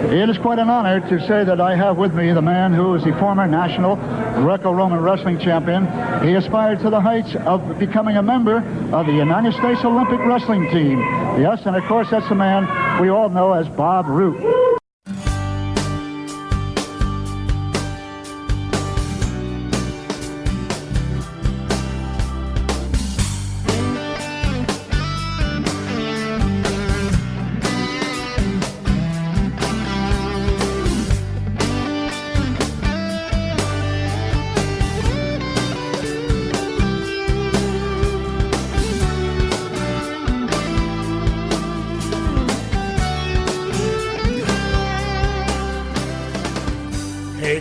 It is quite an honor to say that I have with me the man who is the former national Greco-Roman wrestling champion. He aspired to the heights of becoming a member of the United States Olympic wrestling team. Yes, and of course that's the man we all know as Bob Roop.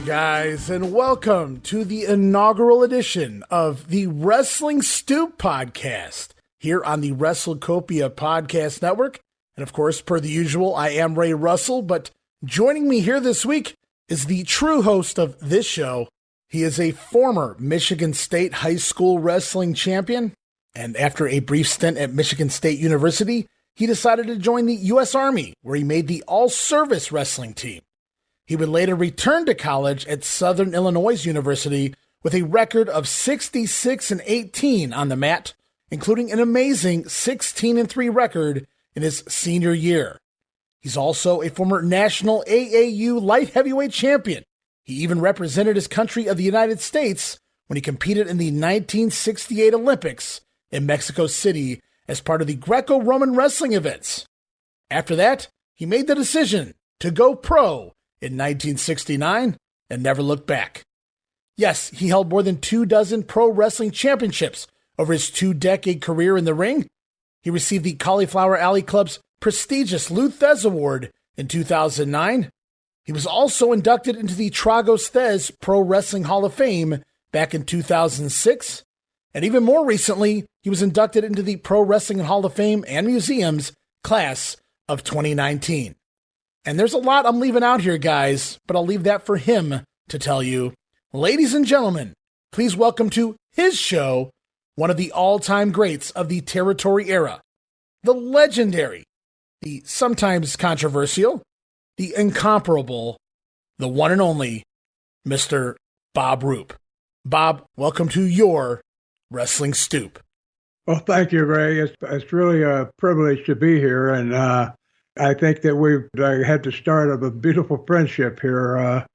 Guys, and welcome to the inaugural edition of the Wrestling Stoop Podcast here on the WrestleCopia Podcast Network. And of course, per the usual, I am Ray Russell, but joining me here this week is the true host of this show. He is a former Michigan State high school wrestling champion, and after a brief stint at Michigan State University, he decided to join the U.S. Army, where he made the all-service wrestling team. He would later return to college at Southern Illinois University with a record of 66-18 on the mat, including an amazing 16-3 record in his senior year. He's also a former national AAU light heavyweight champion. He even represented his country of the United States when he competed in the 1968 Olympics in Mexico City as part of the Greco-Roman wrestling events. After that, he made the decision to go pro in 1969 and never looked back. Yes, he held more than 24 pro wrestling championships over his 2-decade career in the ring. He received the Cauliflower Alley Club's prestigious Lou Thez Award in 2009. He was also inducted into the Tragos Thez Pro Wrestling Hall of Fame back in 2006. And even more recently, he was inducted into the Pro Wrestling Hall of Fame and Museums class of 2019. And there's a lot I'm leaving out here, guys, but I'll leave that for him to tell you. Ladies and gentlemen, please welcome to his show, one of the all-time greats of the territory era, the legendary, the sometimes controversial, the incomparable, the one and only, Mr. Bob Roop. Bob, welcome to your Wrestling Stoop. Well, thank you, Ray. It's really a privilege to be here, and I think that we've had the start of a beautiful friendship here.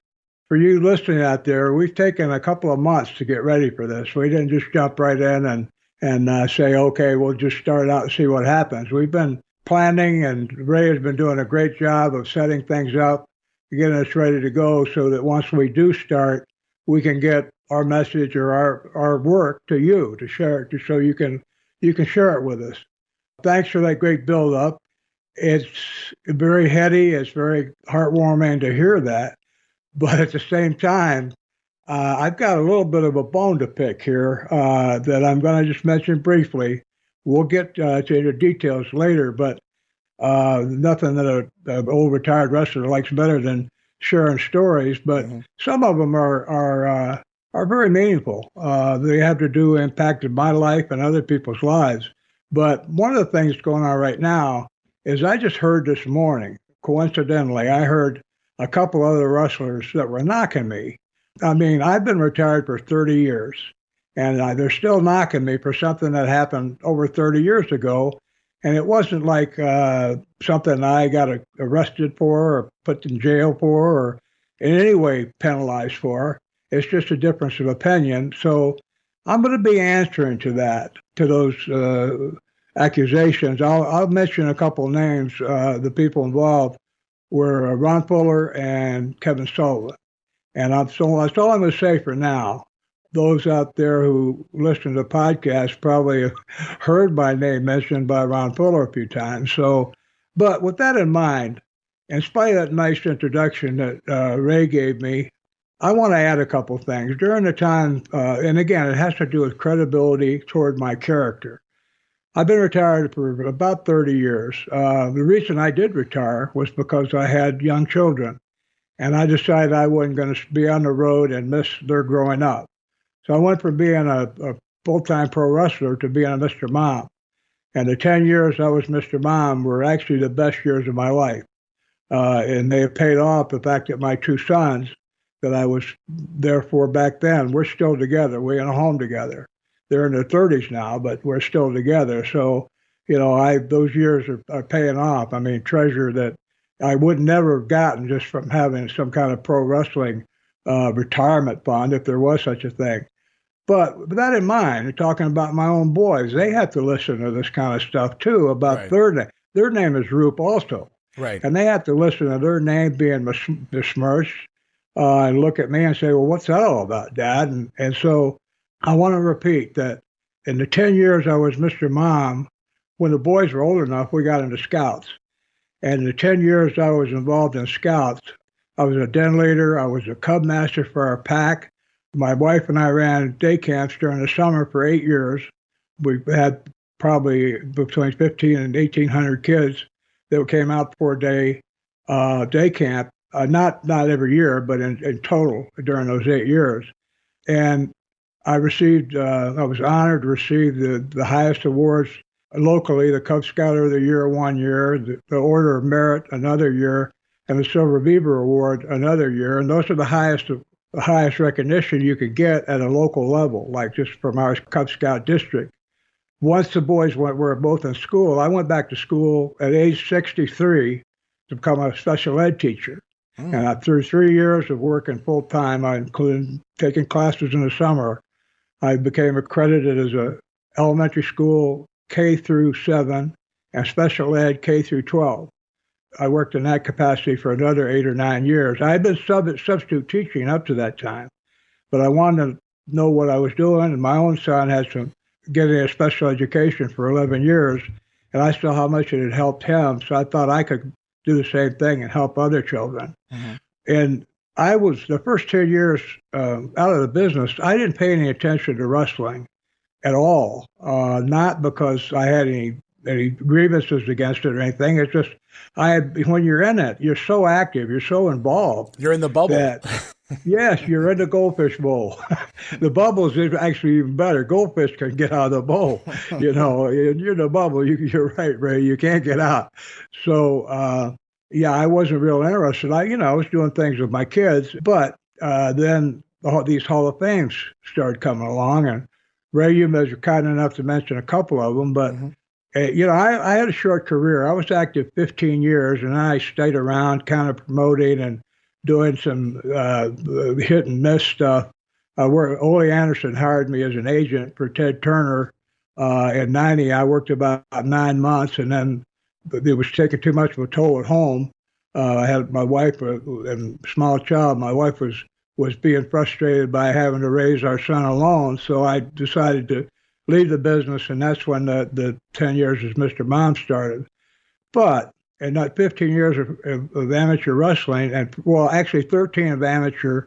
For you listening out there, we've taken a couple of months to get ready for this. We didn't just jump right in and say, okay, we'll just start out and see what happens. We've been planning, and Ray has been doing a great job of setting things up, getting us ready to go so that once we do start, we can get our message or our work to you to share it, so you can share it with us. Thanks for that great build-up. It's very heady. It's very heartwarming to hear that. But at the same time, I've got a little bit of a bone to pick here that I'm going to just mention briefly. We'll get to the details later, but nothing that an old retired wrestler likes better than sharing stories. But some of them are very meaningful. They have to do impacted my life and other people's lives. But one of the things going on right now is I just heard this morning, coincidentally, I heard a couple other wrestlers that were knocking me. I mean, I've been retired for 30 years, and they're still knocking me for something that happened over 30 years ago. And it wasn't like something I got arrested for or put in jail for or in any way penalized for. It's just a difference of opinion. So I'm going to be answering to those accusations. I'll mention a couple of names. The people involved were Ron Fuller and Kevin Sullivan. And that's all I'm going to say for now. Those out there who listen to the podcast probably have heard my name mentioned by Ron Fuller a few times. So, but with that in mind, in spite of that nice introduction that Ray gave me, I want to add a couple of things. During the time, and again, it has to do with credibility toward my character. I've been retired for about 30 years. The reason I did retire was because I had young children, and I decided I wasn't going to be on the road and miss their growing up. So I went from being a full-time pro wrestler to being a Mr. Mom. And the 10 years I was Mr. Mom were actually the best years of my life. and they have paid off. The fact that my two sons that I was there for back then, we're still together. We're in a home together. They're in their 30s now, but we're still together. So, those years are paying off. I mean, treasure that I would never have gotten just from having some kind of pro wrestling retirement fund, if there was such a thing. But with that in mind, talking about my own boys, they have to listen to this kind of stuff too about right. their name. Their name is Roop also. Right. And they have to listen to their name being besmirched and look at me and say, well, what's that all about, Dad? And so I want to repeat that in the 10 years I was Mr. Mom, when the boys were old enough, we got into Scouts. And in the 10 years I was involved in Scouts, I was a den leader. I was a cub master for our pack. My wife and I ran day camps during the summer for 8 years. We had probably between 15 and 1,800 kids that came out for a day camp, not every year, but in total during those 8 years. And I was honored to receive the highest awards locally, the Cub Scout of the Year 1 year, the Order of Merit another year, and the Silver Beaver Award another year. And those are the highest recognition you could get at a local level, like just from our Cub Scout district. Once the boys were both in school, I went back to school at age 63 to become a special ed teacher. And through 3 years of working full time, including taking classes in the summer, I became accredited as a elementary school K through 7 and special ed K through 12. I worked in that capacity for another 8 or 9 years. I had been substitute teaching up to that time, but I wanted to know what I was doing. And my own son had getting a special education for 11 years, and I saw how much it had helped him. So I thought I could do the same thing and help other children. Mm-hmm. And I was, the first 10 years out of the business, I didn't pay any attention to wrestling at all. Not because I had any grievances against it or anything. It's just, when you're in it, you're so active, you're so involved. You're in the bubble. Yes, you're in the goldfish bowl. The bubbles is actually even better. Goldfish can get out of the bowl. You're in the bubble. You're right, Ray. You can't get out. So, I wasn't real interested. I was doing things with my kids, but then these Hall of Fames started coming along, and Ray, you were kind enough to mention a couple of them, but mm-hmm. I had a short career. I was active 15 years, and I stayed around kind of promoting and doing some hit and miss stuff. Where Ole Anderson hired me as an agent for Ted Turner in 90. I worked about 9 months, and then it was taking too much of a toll at home. I had my wife and small child. My wife was being frustrated by having to raise our son alone, so I decided to leave the business, and that's when the 10 years as Mr. Mom started. But in that 15 years of amateur wrestling, and actually 13 of amateur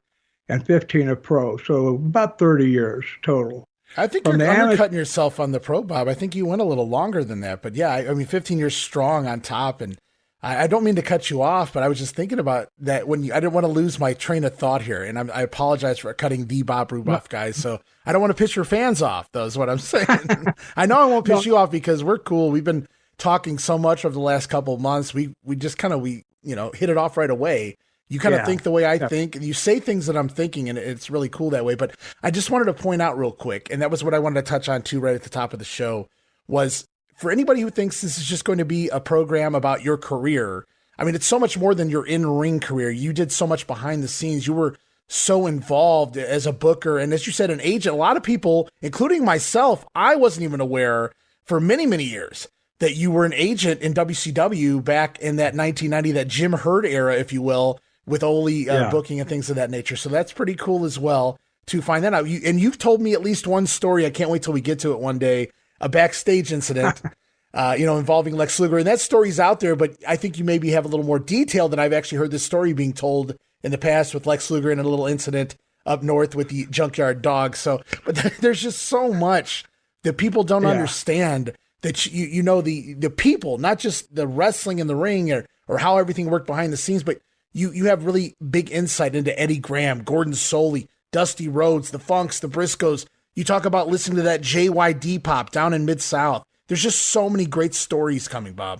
and 15 of pro, so about 30 years total. I think you're undercutting yourself on the pro, Bob. I think you went a little longer than that. But yeah, I mean, 15 years strong on top. And I don't mean to cut you off, but I was just thinking about that I didn't want to lose my train of thought here. And I apologize for cutting the Bob Roop off, guys. So I don't want to piss your fans off, though, is what I'm saying. I know I won't piss you off because we're cool. We've been talking so much over the last couple of months. We just kind of, hit it off right away. You kind of think the way I think, and you say things that I'm thinking, and it's really cool that way. But I just wanted to point out real quick, and that was what I wanted to touch on too right at the top of the show, was for anybody who thinks this is just going to be a program about your career, I mean, it's so much more than your in-ring career. You did so much behind the scenes. You were so involved as a booker, and as you said, an agent. A lot of people, including myself, I wasn't even aware for many, many years that you were an agent in WCW back in that 1990, that Jim Herd era, if you will, with Ole booking and things of that nature. So that's pretty cool as well to find that out. You've told me at least one story. I can't wait till we get to it one day, a backstage incident, involving Lex Luger. And that story's out there, but I think you maybe have a little more detail than I've actually heard this story being told in the past with Lex Luger and a little incident up north with the junkyard dog. So, but there's just so much that people don't understand, that the people, not just the wrestling in the ring or how everything worked behind the scenes, but you have really big insight into Eddie Graham, Gordon Soley, Dusty Rhodes, the Funks, the Briscoes. You talk about listening to that JYD pop down in Mid-South. There's just so many great stories coming, Bob.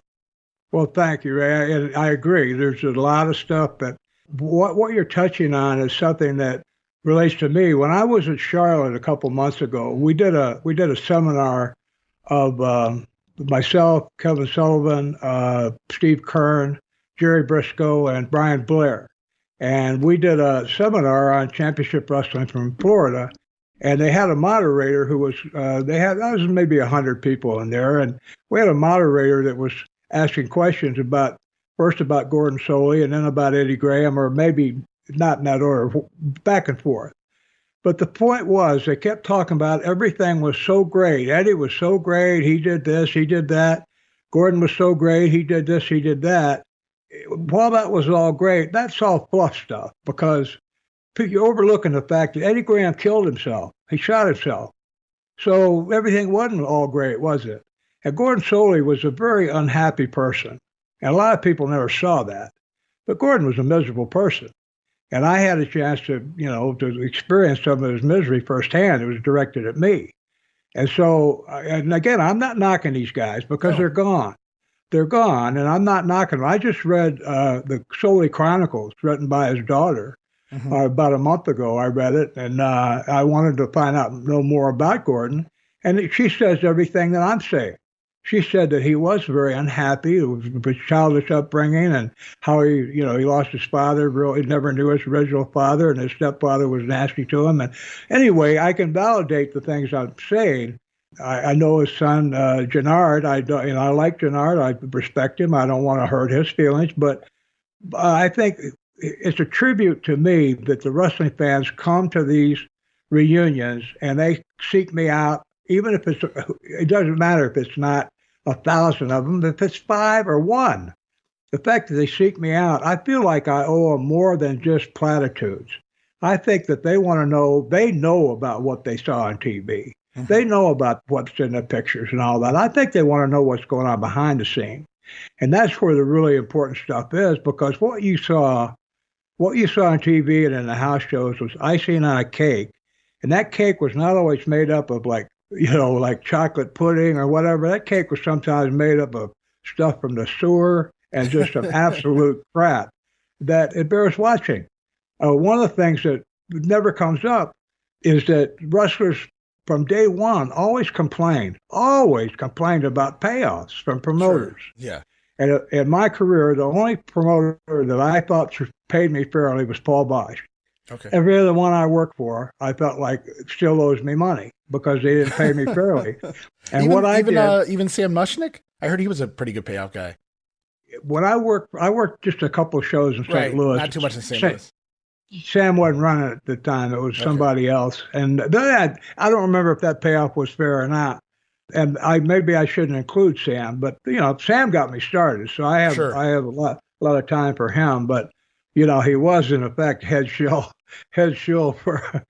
Well, thank you, Ray. And I agree. There's a lot of stuff that what you're touching on is something that relates to me. When I was at Charlotte a couple months ago, we did a seminar of myself, Kevin Sullivan, Steve Kern, Jerry Briscoe, and Brian Blair. And we did a seminar on championship wrestling from Florida. And they had a moderator who was, there was maybe 100 people in there. And we had a moderator that was asking questions first about Gordon Soley and then about Eddie Graham, or maybe not in that order, back and forth. But the point was, they kept talking about everything was so great. Eddie was so great. He did this, he did that. Gordon was so great. He did this, he did that. While that was all great, that's all fluff stuff, because you're overlooking the fact that Eddie Graham killed himself. He shot himself. So everything wasn't all great, was it? And Gordon Soley was a very unhappy person. And a lot of people never saw that. But Gordon was a miserable person. And I had a chance to experience some of his misery firsthand. It was directed at me. And so, and again, I'm not knocking these guys because they're gone. They're gone, and I'm not knocking them. I just read the Soley Chronicles, written by his daughter. About a month ago, I read it, and I wanted to know more about Gordon. And she says everything that I'm saying. She said that he was very unhappy. It was his childish upbringing and how he lost his father. He never knew his original father, and his stepfather was nasty to him. And anyway, I can validate the things I'm saying. I know his son, Gennard. I like Gennard. I respect him. I don't want to hurt his feelings, but I think it's a tribute to me that the wrestling fans come to these reunions and they seek me out, even if it doesn't matter if it's not 1,000 of them, if it's 5 or 1. The fact that they seek me out, I feel like I owe them more than just platitudes. I think that they want to know, they know about what they saw on TV. They know about what's in the pictures and all that. I think they want to know what's going on behind the scene. And that's where the really important stuff is, because what you saw on TV and in the house shows was icing on a cake. And that cake was not always made up of like chocolate pudding or whatever. That cake was sometimes made up of stuff from the sewer and just some absolute crap that it bears watching. One of the things that never comes up is that wrestlers from day one always complained about payoffs from promoters. Sure. Yeah. And in my career, the only promoter that I thought paid me fairly was Paul Bosch. Okay. Every other one I worked for, I felt like still owes me money because they didn't pay me fairly. And even Sam Muchnick, I heard he was a pretty good payout guy. When I worked just a couple of shows in St. Louis. Not too much in St. Louis. Sam wasn't running at the time. It was somebody else. And I don't remember if that payoff was fair or not. And maybe I shouldn't include Sam, but Sam got me started, so I have a lot of time for him. But he was in effect head shill for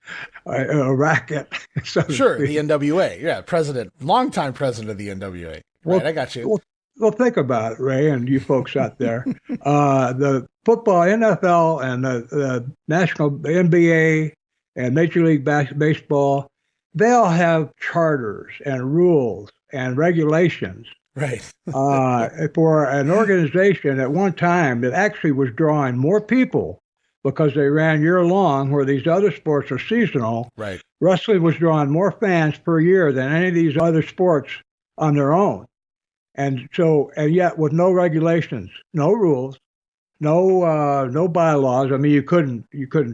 a racket. So sure, the NWA, longtime president of the NWA. Well, right, I got you. Well, think about it, Ray, and you folks out there. The football, NFL, and the national NBA and Major League Baseball, they all have charters and rules and regulations. Right. For an organization at one time that actually was drawing more people because they ran year long, where these other sports are seasonal. Right. Wrestling was drawing more fans per year than any of these other sports on their own. And yet with no regulations, no rules, no bylaws. I mean, you couldn't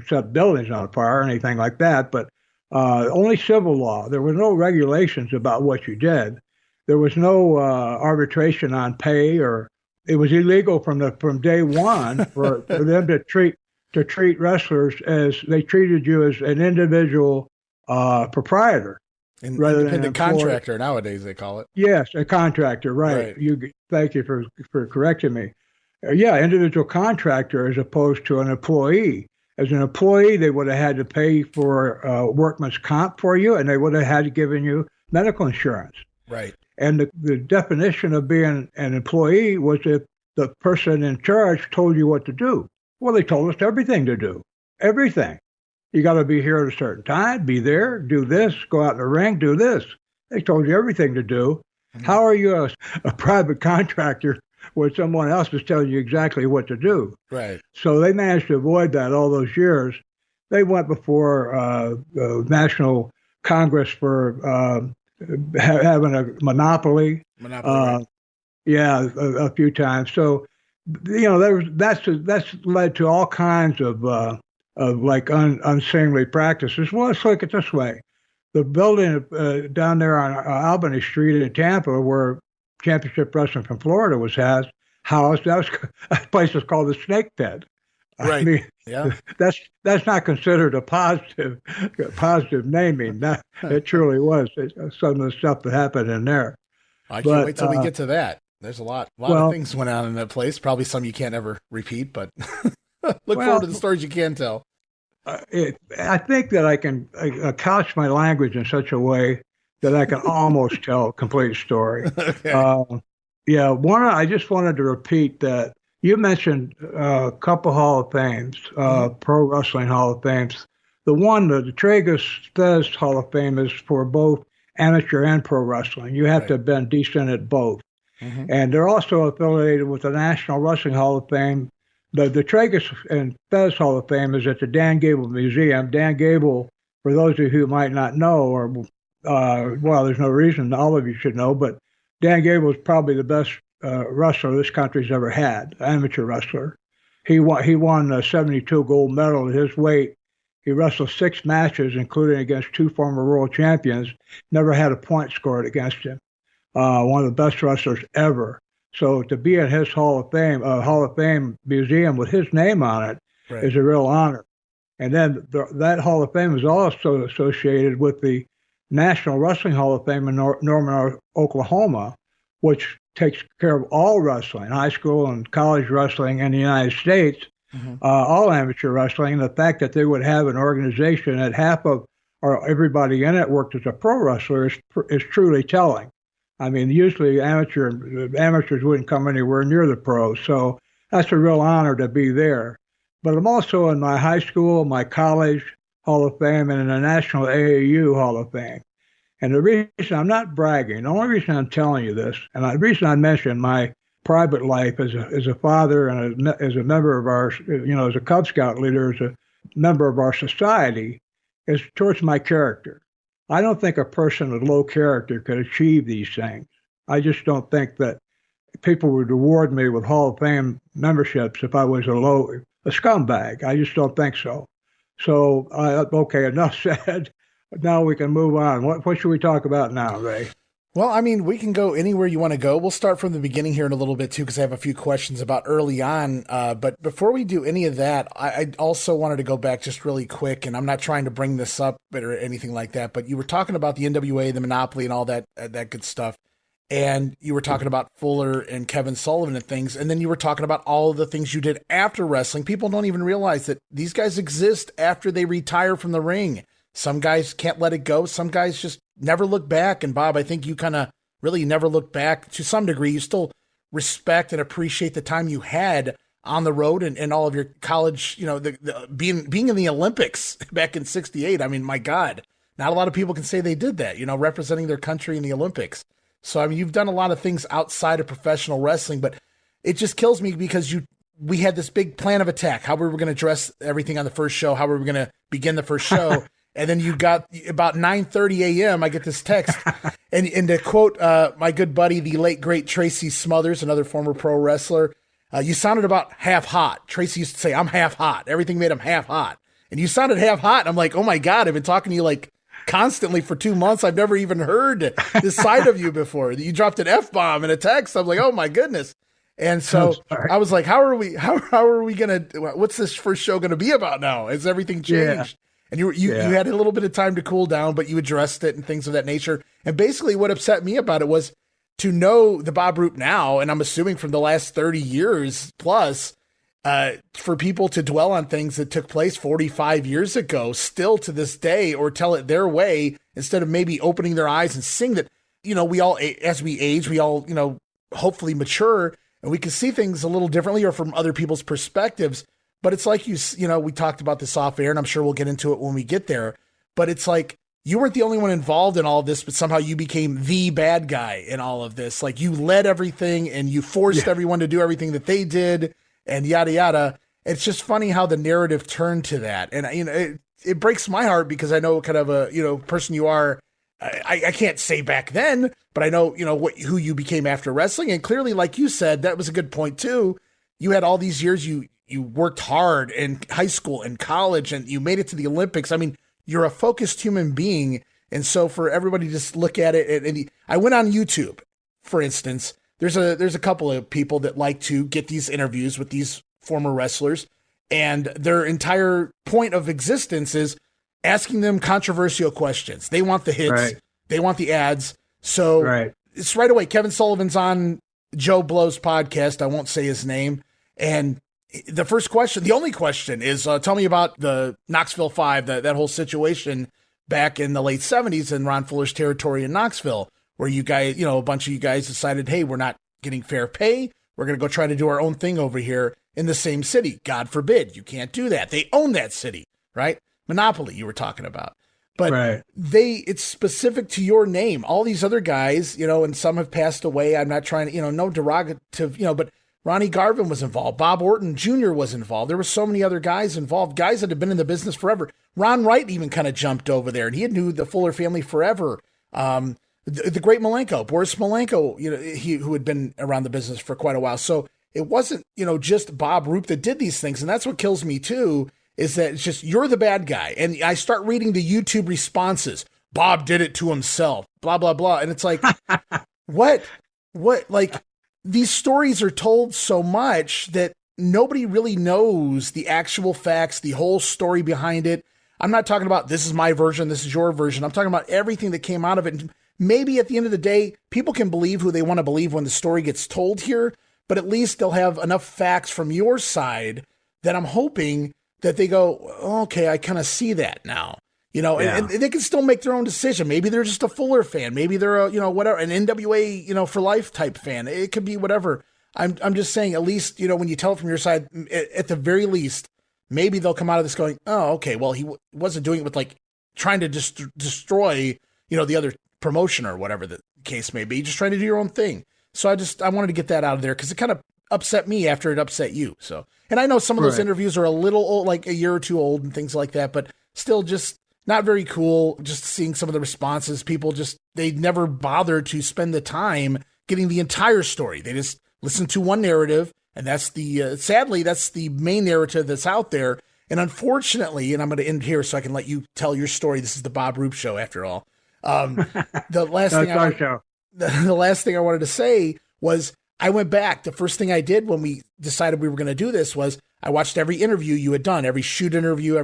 set buildings on fire or anything like that, but only civil law. There were no regulations about what you did. There was no arbitration on pay, or it was illegal from day one for them to treat wrestlers as they treated you as an individual proprietor. Rather than independent contractor nowadays, they call it. Yes, a contractor, right. Thank you for correcting me. Individual contractor as opposed to an employee. As an employee, they would have had to pay for workman's comp for you, and they would have had to given you medical insurance. Right. And the definition of being an employee was if the person in charge told you what to do. Well, they told us everything to do. Everything. You got to be here at a certain time, be there, do this, go out in the ring, do this. They told you everything to do. Mm-hmm. How are you a private contractor where someone else is telling you exactly what to do. Right. So they managed to avoid that all those years. They went before the National Congress for having a monopoly. Right. Yeah, a few times. So, that's led to all kinds of like unseemly practices. Well, let's look at it this way: the building down there on Albany Street in Tampa, where Championship Wrestling from Florida was housed, that place was called the Snake Pit. Right. I mean, yeah. That's not considered a positive naming. It truly was. Some of the stuff that happened in there. I can't wait till we get to that. There's a lot of things went on in that place. Probably some you can't ever repeat, but look forward to the stories you can tell. I think that I can couch my language in such a way that I can almost tell a complete story. Okay. I just wanted to repeat that you mentioned a couple Hall of Fames, Pro Wrestling Hall of Fames. The Tragus Thez Hall of Fame is for both amateur and pro wrestling. You have to have been decent at both. Mm-hmm. And they're also affiliated with the National Wrestling Hall of Fame. The Tragus and Thez Hall of Fame is at the Dan Gable Museum. Dan Gable, for those of you who might not know, there's no reason all of you should know, but Dan Gable is probably the best wrestler this country's ever had, amateur wrestler. He won a 72 gold medal at his weight. He wrestled 6 matches, including against 2 former world champions. Never had a point scored against him. One of the best wrestlers ever. So to be in his Hall of Fame museum with his name on it is a real honor. And then that Hall of Fame is also associated with the National Wrestling Hall of Fame in Norman, Oklahoma, which takes care of all wrestling, high school and college wrestling in the United States, all amateur wrestling. And the fact that they would have an organization that half of or everybody in it worked as a pro wrestler is truly telling. I mean, usually amateurs wouldn't come anywhere near the pros. So that's a real honor to be there. But I'm also in my high school, my college Hall of Fame, and in the National AAU Hall of Fame. And the reason I'm not bragging, the only reason I'm telling you this, and the reason I mention my private life as a father and as a member of our, as a Cub Scout leader, as a member of our society, is towards my character. I don't think a person with low character could achieve these things. I just don't think that people would reward me with Hall of Fame memberships if I was a scumbag. I just don't think so. So, okay, enough said. Now we can move on. What should we talk about now, Ray? Well, I mean, we can go anywhere you want to go. We'll start from the beginning here in a little bit, too, because I have a few questions about early on. But before we do any of that, I also wanted to go back just really quick, and I'm not trying to bring this up or anything like that, but you were talking about the NWA, the Monopoly, and all that good stuff. And you were talking about Fuller and Kevin Sullivan and things, and then you were talking about all of the things you did after wrestling. People don't even realize that these guys exist after they retire from the ring. Some guys can't let it go. Some guys just never look back. And Bob, I think you kind of really never look back to some degree. You still respect and appreciate the time you had on the road and all of your college, being in the Olympics back in '68. I mean, my God, not a lot of people can say they did that, representing their country in the Olympics. So, I mean, you've done a lot of things outside of professional wrestling, but it just kills me because we had this big plan of attack, how we were going to address everything on the first show, how we were going to begin the first show. And then you got about 9:30 a.m. I get this text, and to quote my good buddy, the late great Tracy Smothers, another former pro wrestler, you sounded about half hot. Tracy used to say, "I'm half hot." Everything made him half hot, and you sounded half hot. I'm like, oh my God, I've been talking to you like constantly for 2 months. I've never even heard this side of you before. You dropped an F-bomb in a text. I'm like, oh my goodness. And so I was like, how are we gonna? What's this first show gonna be about now? Has everything changed? Yeah. And you had a little bit of time to cool down, but you addressed it and things of that nature. And basically what upset me about it was to know the Bob Roop now, and I'm assuming from the last 30 years plus, for people to dwell on things that took place 45 years ago, still to this day, or tell it their way, instead of maybe opening their eyes and seeing that, we all, as we age, we all, hopefully mature, and we can see things a little differently or from other people's perspectives. But it's like we talked about this off air, and I'm sure we'll get into it when we get there. But it's like you weren't the only one involved in all of this, but somehow you became the bad guy in all of this. Like, you led everything and you forced everyone to do everything that they did and yada, yada. It's just funny how the narrative turned to that. And, it breaks my heart because I know what kind of a, person you are. I can't say back then, but I know, who you became after wrestling. And clearly, like you said, that was a good point too. You had all these years, you worked hard in high school and college, and you made it to the Olympics. I mean, you're a focused human being. And so for everybody to just look at it, and I went on YouTube, for instance, there's a couple of people that like to get these interviews with these former wrestlers, and their entire point of existence is asking them controversial questions. They want the hits. Right. They want the ads. So it's right away. Kevin Sullivan's on Joe Blow's podcast. I won't say his name. And the first question, the only question is, tell me about the Knoxville 5, that whole situation back in the late 70s in Ron Fuller's territory in Knoxville, where you guys, a bunch of you guys decided, hey, we're not getting fair pay. We're going to go try to do our own thing over here in the same city. God forbid. You can't do that. They own that city, right? Monopoly you were talking about. But it's specific to your name. All these other guys, and some have passed away. I'm not trying to, no derogative, but Ronnie Garvin was involved. Bob Orton Jr. was involved. There were so many other guys involved, guys that have been in the business forever. Ron Wright even kind of jumped over there, and he had knew the Fuller family forever. The great Malenko, Boris Malenko, who had been around the business for quite a while. So it wasn't, just Bob Roop that did these things. And that's what kills me too, is that it's just, you're the bad guy. And I start reading the YouTube responses. Bob did it to himself, blah, blah, blah. And it's like, what, like, these stories are told so much that nobody really knows the actual facts, the whole story behind it. I'm not talking about this is my version, this is your version. I'm talking about everything that came out of it. And maybe at the end of the day, people can believe who they want to believe when the story gets told here, but at least they'll have enough facts from your side that I'm hoping that they go, okay, I kind of see that now. And they can still make their own decision. Maybe they're just a Fuller fan. Maybe they're a, whatever, an NWA, for life type fan. It could be whatever. I'm just saying, at least, when you tell it from your side, at the very least, maybe they'll come out of this going, oh, okay, well, he wasn't doing it with like trying to destroy, the other promotion or whatever the case may be, just trying to do your own thing. So I wanted to get that out of there because it kind of upset me after it upset you. So, and I know some of those interviews are a little old, like a year or two old and things like that, but still just not very cool. Just seeing some of the responses, people they never bothered to spend the time getting the entire story. They just listen to one narrative, and that's sadly, that's the main narrative that's out there. And unfortunately, and I'm going to end here so I can let you tell your story. This is the Bob Roop show after all. The last thing I wanted to say was I went back. The first thing I did when we decided we were going to do this was I watched every interview you had done, every shoot interview,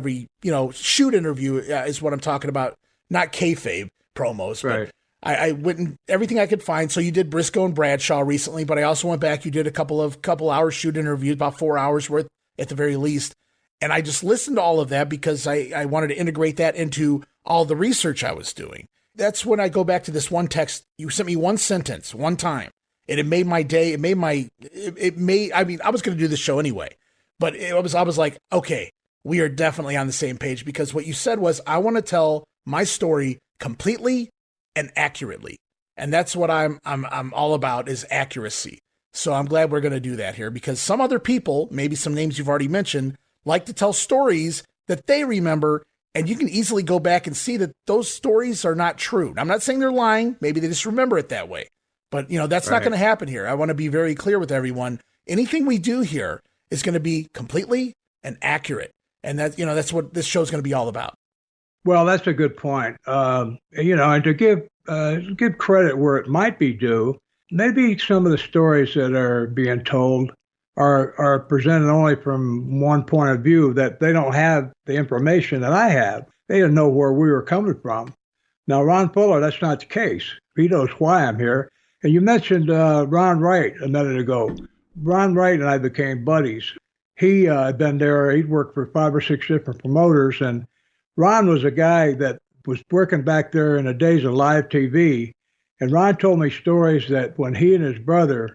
shoot interview is what I'm talking about. Not kayfabe promos, but I went and everything I could find. So you did Briscoe and Bradshaw recently, but I also went back. You did a couple hours shoot interviews, about 4 hours worth at the very least. And I just listened to all of that because I wanted to integrate that into all the research I was doing. That's when I go back to this one text. You sent me one sentence, one time, and it made my day. I mean, I was going to do this show anyway, but I was like, okay, we are definitely on the same page, because what you said was, I want to tell my story completely and accurately. And that's what I'm all about, is accuracy. So I'm glad we're going to do that here, because some other people, maybe some names you've already mentioned, like to tell stories that they remember, and you can easily go back and see that those stories are not true. I'm not saying they're lying. Maybe they just remember it that way. But, that's not going to happen here. I want to be very clear with everyone. Anything we do here is going to be completely and accurate. And that's what this show is going to be all about. Well, that's a good point. And to give credit where it might be due, maybe some of the stories that are being told are presented only from one point of view, that they don't have the information that I have. They didn't know where we were coming from. Now, Ron Fuller, that's not the case. He knows why I'm here. And you mentioned Ron Wright a minute ago. Ron Wright and I became buddies. He had been there. He'd worked for 5 or 6 different promoters. And Ron was a guy that was working back there in the days of live TV. And Ron told me stories that when he and his brother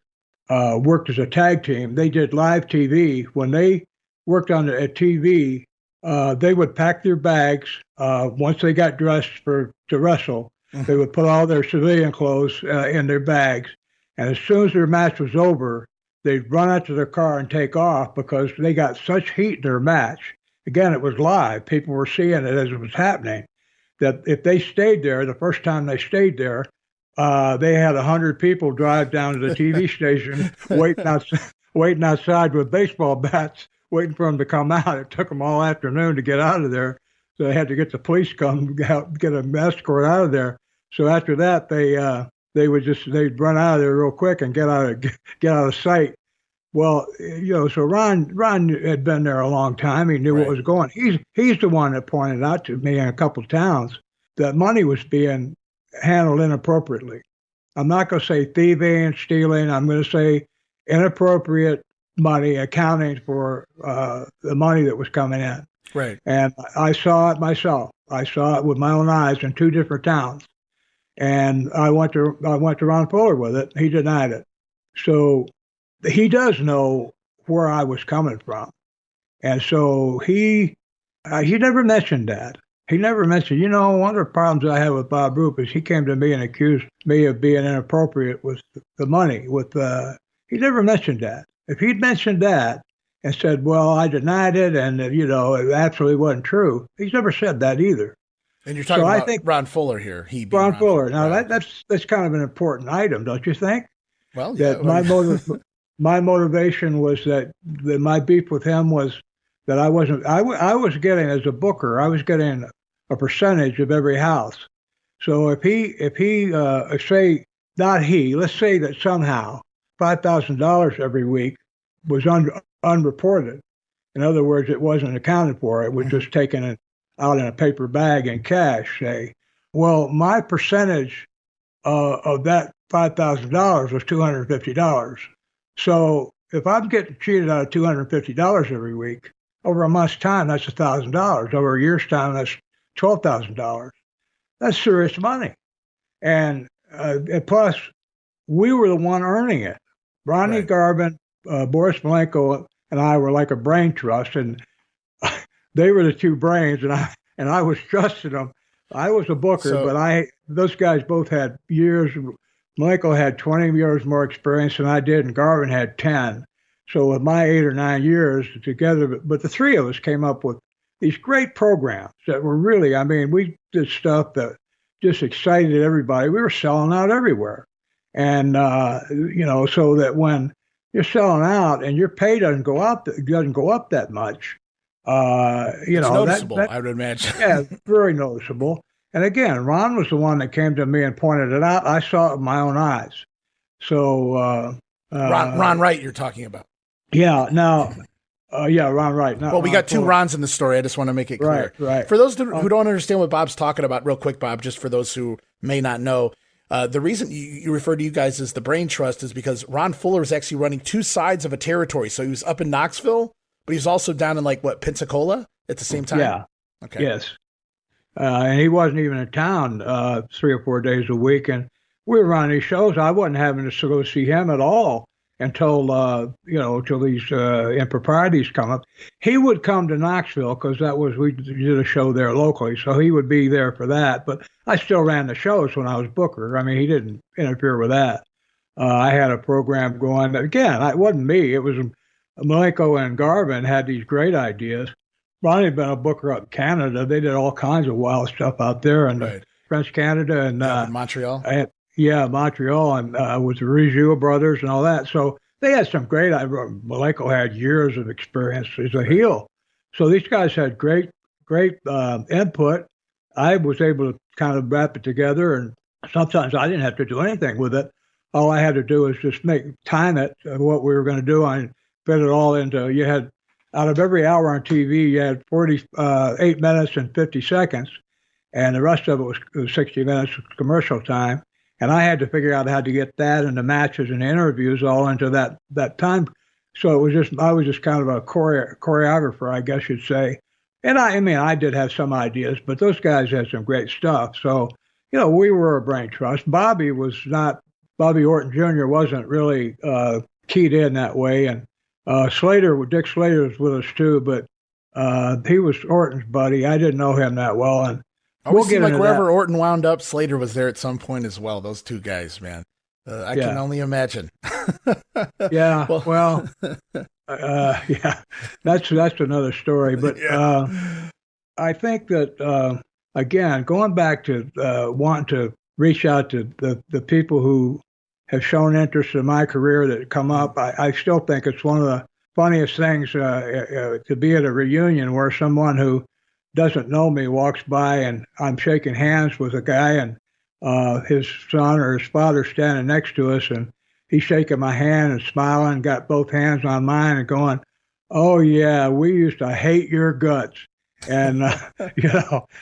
worked as a tag team, they did live TV. When they worked on a TV, they would pack their bags once they got dressed to wrestle. They would put all their civilian clothes in their bags, and as soon as their match was over, they'd run out to their car and take off because they got such heat in their match. Again, it was live. People were seeing it as it was happening. That if they stayed there, the first time they stayed there, they had 100 people drive down to the TV station waiting outside with baseball bats, waiting for them to come out. It took them all afternoon to get out of there. So they had to get the police come get an escort out of there. So after that, they'd run out of there real quick and get out of sight. Well, so Ron had been there a long time. He knew what was going. He's the one that pointed out to me in a couple of towns that money was being handled inappropriately. I'm not going to say thieving and stealing. I'm going to say inappropriate money accounting for the money that was coming in. Right. And I saw it myself. I saw it with my own eyes in 2 different towns. And I went to Ron Fuller with it. He denied it. So he does know where I was coming from. And so he never mentioned that. He never mentioned, one of the problems I had with Bob Roop is he came to me and accused me of being inappropriate with the money. He never mentioned that. If he'd mentioned that and said, well, I denied it and, it absolutely wasn't true, he's never said that either. And you're talking about Ron Fuller here. Ron Fuller. Now, that's kind of an important item, don't you think? Well, yeah. That my motivation was that my beef with him was that I was getting, as a booker, I was getting a percentage of every house. So if he let's say that somehow $5,000 every week was unreported. In other words, it wasn't accounted for. It was just taken out in a paper bag in cash, say. Well, my percentage of that $5,000 was $250. So if I'm getting cheated out of $250 every week, over a month's time, that's $1,000. Over a year's time, that's $12,000. That's serious money. And plus, we were the one earning it. Ronnie Garvin, Boris Malenko, and I were like a brain trust, and they were the 2 brains, and I was trusting them. I was a booker, but those guys both had years. Malenko had 20 years more experience than I did, and Garvin had 10. So with my 8 or 9 years together, but the 3 of us came up with these great programs that were really, we did stuff that just excited everybody. We were selling out everywhere. And, so that when you're selling out and your pay doesn't go up that much, it's noticeable, I would imagine. Yeah, very noticeable. And again, Ron was the one that came to me and pointed it out. I saw it with my own eyes. So Ron Wright, you're talking about. Yeah. Now, Ron Wright. Well, we got 2 Rons in the story. I just want to make it clear. Right. For those who don't understand what Bob's talking about, real quick, Bob, just for those who may not know, the reason you refer to you guys as the Brain Trust is because Ron Fuller was actually running 2 sides of a territory. So he was up in Knoxville, but he was also down in Pensacola at the same time? Yeah. Okay. Yes. And he wasn't even in town 3 or 4 days a week. And we were running these shows. I wasn't having to go see him at all until these improprieties come up. He would come to Knoxville because we did a show there locally. So he would be there for that. But I still ran the shows when I was booker. He didn't interfere with that. I had a program going. Again, it wasn't me. It was Malenko and Garvin had these great ideas. Ronnie had been a booker up in Canada. They did all kinds of wild stuff out there in French Canada and Montreal. Montreal, and with the Rizzo brothers and all that. So they had some great. Malenko had years of experience as a heel. So these guys had great input. I was able to kind of wrap it together, and sometimes I didn't have to do anything with it. All I had to do was just time it, what we were going to do, and fit it all into. You had, out of every hour on TV, you had 48 minutes and 50 seconds, and the rest of it was 60 minutes of commercial time. And I had to figure out how to get that and the matches and the interviews all into that time. So I was just kind of a choreographer, I guess you'd say. And I did have some ideas, but those guys had some great stuff. So, we were a brain trust. Bobby Orton Jr. wasn't really keyed in that way. And Dick Slater was with us too, but He was Orton's buddy. I didn't know him that well, and always seemed like wherever Orton wound up, Slater was there at some point as well. Those two guys, man. I can only imagine. Yeah. Well, yeah, that's another story. But I think that again, going back to wanting to reach out to the people who have shown interest in my career that come up, I still think it's one of the funniest things to be at a reunion where someone who doesn't know me walks by and I'm shaking hands with a guy and his son or his father standing next to us, and he's shaking my hand and smiling, got both hands on mine and going, "Oh yeah, we used to hate your guts." And,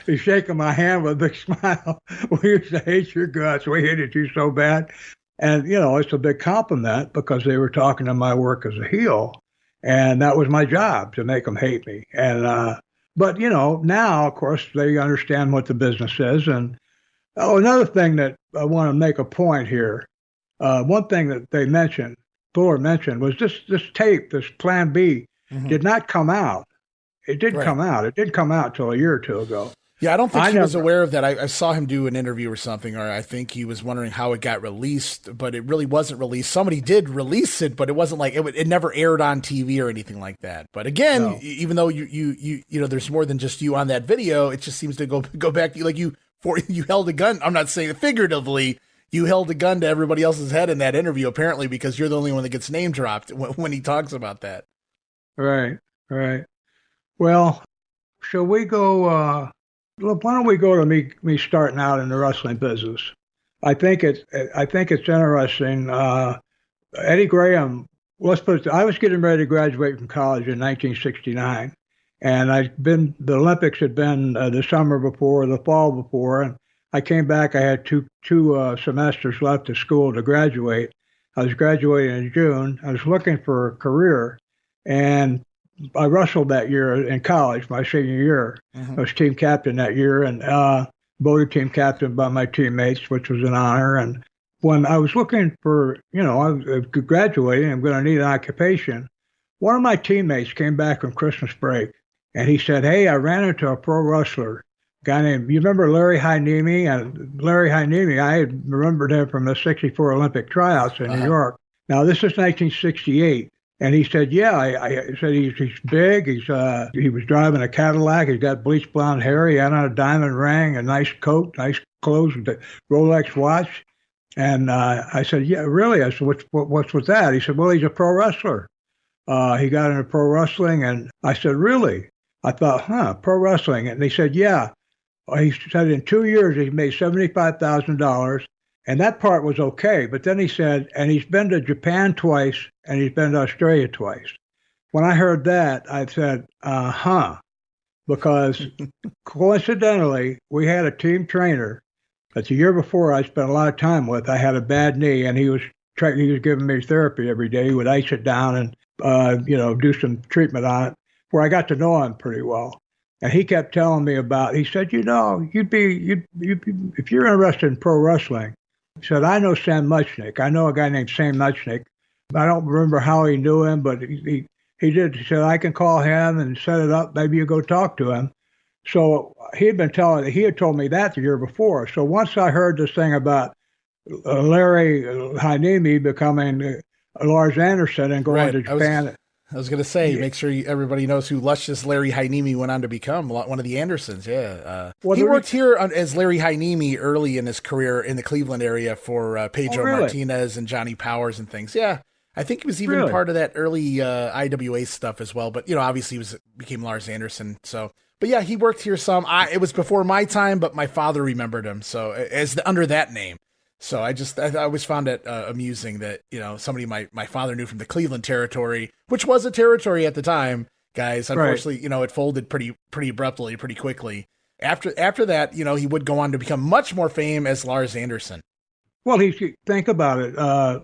he's shaking my hand with a big smile. "We used to hate your guts. We hated you so bad." And, it's a big compliment because they were talking to my work as a heel. And that was my job, to make them hate me. And, but, now, of course, they understand what the business is. And another thing that I want to make a point here. One thing that they mentioned, Fuller mentioned, was this tape, this Plan B, did not come out. It didn't come out. It didn't come out until a year or two ago. Yeah, I don't think he was aware of that. I saw him do an interview or something, or I think he was wondering how it got released, but it really wasn't released. Somebody did release it, but it wasn't like it never aired on TV or anything like that. But again, even though you there's more than just you on that video, it just seems to go back to you held a gun. I'm not saying it figuratively. You held a gun to everybody else's head in that interview, apparently, because you're the only one that gets name dropped when he talks about that. Right. Well, shall we go? Why don't we go to me starting out in the wrestling business? I think it's interesting. Eddie Graham. Let's put it. I was getting ready to graduate from college in 1969, and the Olympics had been the summer before, the fall before, and I came back. I had two semesters left of school to graduate. I was graduating in June. I was looking for a career, and I wrestled that year in college, my senior year. I was team captain that year, and voted team captain by my teammates, which was an honor. And when I was looking for, I was graduating, I'm going to need an occupation. One of my teammates came back from Christmas break, and he said, "Hey, I ran into a pro wrestler. Guy named, you remember Larry Hyneemy?" And Larry Hyneemy, I had remembered him from the '64 Olympic tryouts in New York. Now, this is 1968. And he said, "Yeah." I said, he's big. He was driving a Cadillac. He's got bleach blonde hair. He had on a diamond ring, a nice coat, nice clothes, with a Rolex watch. And I said, "Yeah, really?" I said, what's with that? He said, "Well, he's a pro wrestler. He got into pro wrestling." And I said, "Really?" I thought, pro wrestling. And they said, "Yeah." He said in 2 years, he made $75,000. And that part was okay. But then he said, and he's been to Japan twice, and he's been to Australia twice. When I heard that, I said, because coincidentally, we had a team trainer that the year before I spent a lot of time with. I had a bad knee, and he was giving me therapy every day. He would ice it down and, do some treatment on it, where I got to know him pretty well. And he kept telling me he said, you'd be if you're interested in pro wrestling. He said, "I know Sam Muchnick. I know a guy named Sam Muchnick. I don't remember how he knew him, but he did." He said, "I can call him and set it up. Maybe you go talk to him." So he had told me that the year before. So once I heard this thing about Larry Hyneemy becoming Lars Anderson and going to Japan. I was going to say, make sure everybody knows who luscious Larry Hyneemy went on to become, one of the Andersons. Yeah. He worked here as Larry Hyneemy early in his career in the Cleveland area for Pedro Martinez and Johnny Powers and things. Yeah. I think he was even part of that early IWA stuff as well. But, obviously he became Lars Anderson. So, but yeah, he worked here some. It was before my time, but my father remembered him. So under that name. So I always found it amusing that, somebody my father knew from the Cleveland territory, which was a territory at the time, guys. Unfortunately, it folded pretty abruptly, pretty quickly. After that, he would go on to become much more famous as Lars Anderson. Well, think about it.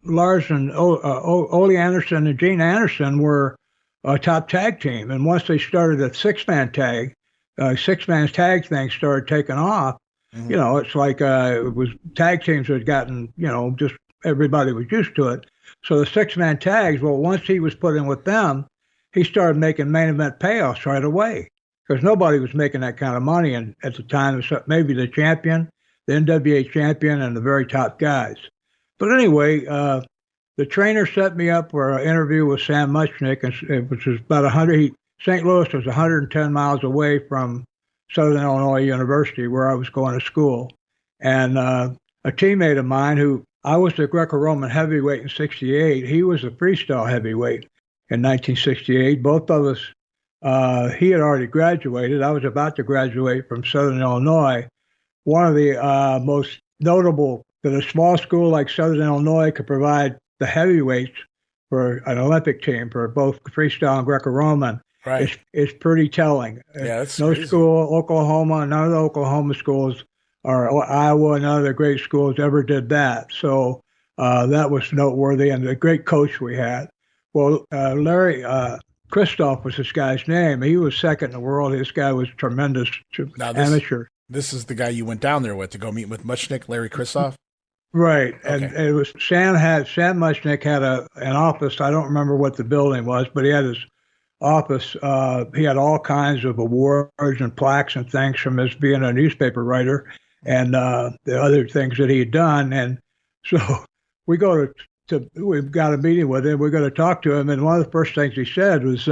Lars and Ole Anderson and Gene Anderson were a top tag team. And once they started a six-man tag thing started taking off. It's like it was tag teams had gotten, just everybody was used to it. So the six-man tags, well, once he was put in with them, he started making main event payouts right away because nobody was making that kind of money. And at the time, maybe the champion, the NWA champion, and the very top guys. But anyway, the trainer set me up for an interview with Sam Muchnick, which was about 100. St. Louis was 110 miles away from Southern Illinois University, where I was going to school. And a teammate of mine I was the Greco-Roman heavyweight in 68. He was the freestyle heavyweight in 1968. Both of us, he had already graduated. I was about to graduate from Southern Illinois. One of the most notable that a small school like Southern Illinois could provide the heavyweights for an Olympic team for both freestyle and Greco-Roman. Right. It's pretty telling. Yeah, that's no crazy. School, Oklahoma, none of the Oklahoma schools or Iowa, none of the great schools ever did that. So that was noteworthy, and a great coach we had. Well, Larry Christoph was this guy's name. He was second in the world. This guy was tremendous amateur. This is the guy you went down there with to go meet with Muchnick, Larry Christoph? Right. Okay. And it was Sam Muchnick had an office. I don't remember what the building was, but he had his office. He had all kinds of awards and plaques and things from his being a newspaper writer and the other things that he had done. And so we go we've got a meeting with him. We're going to talk to him. And one of the first things he said was,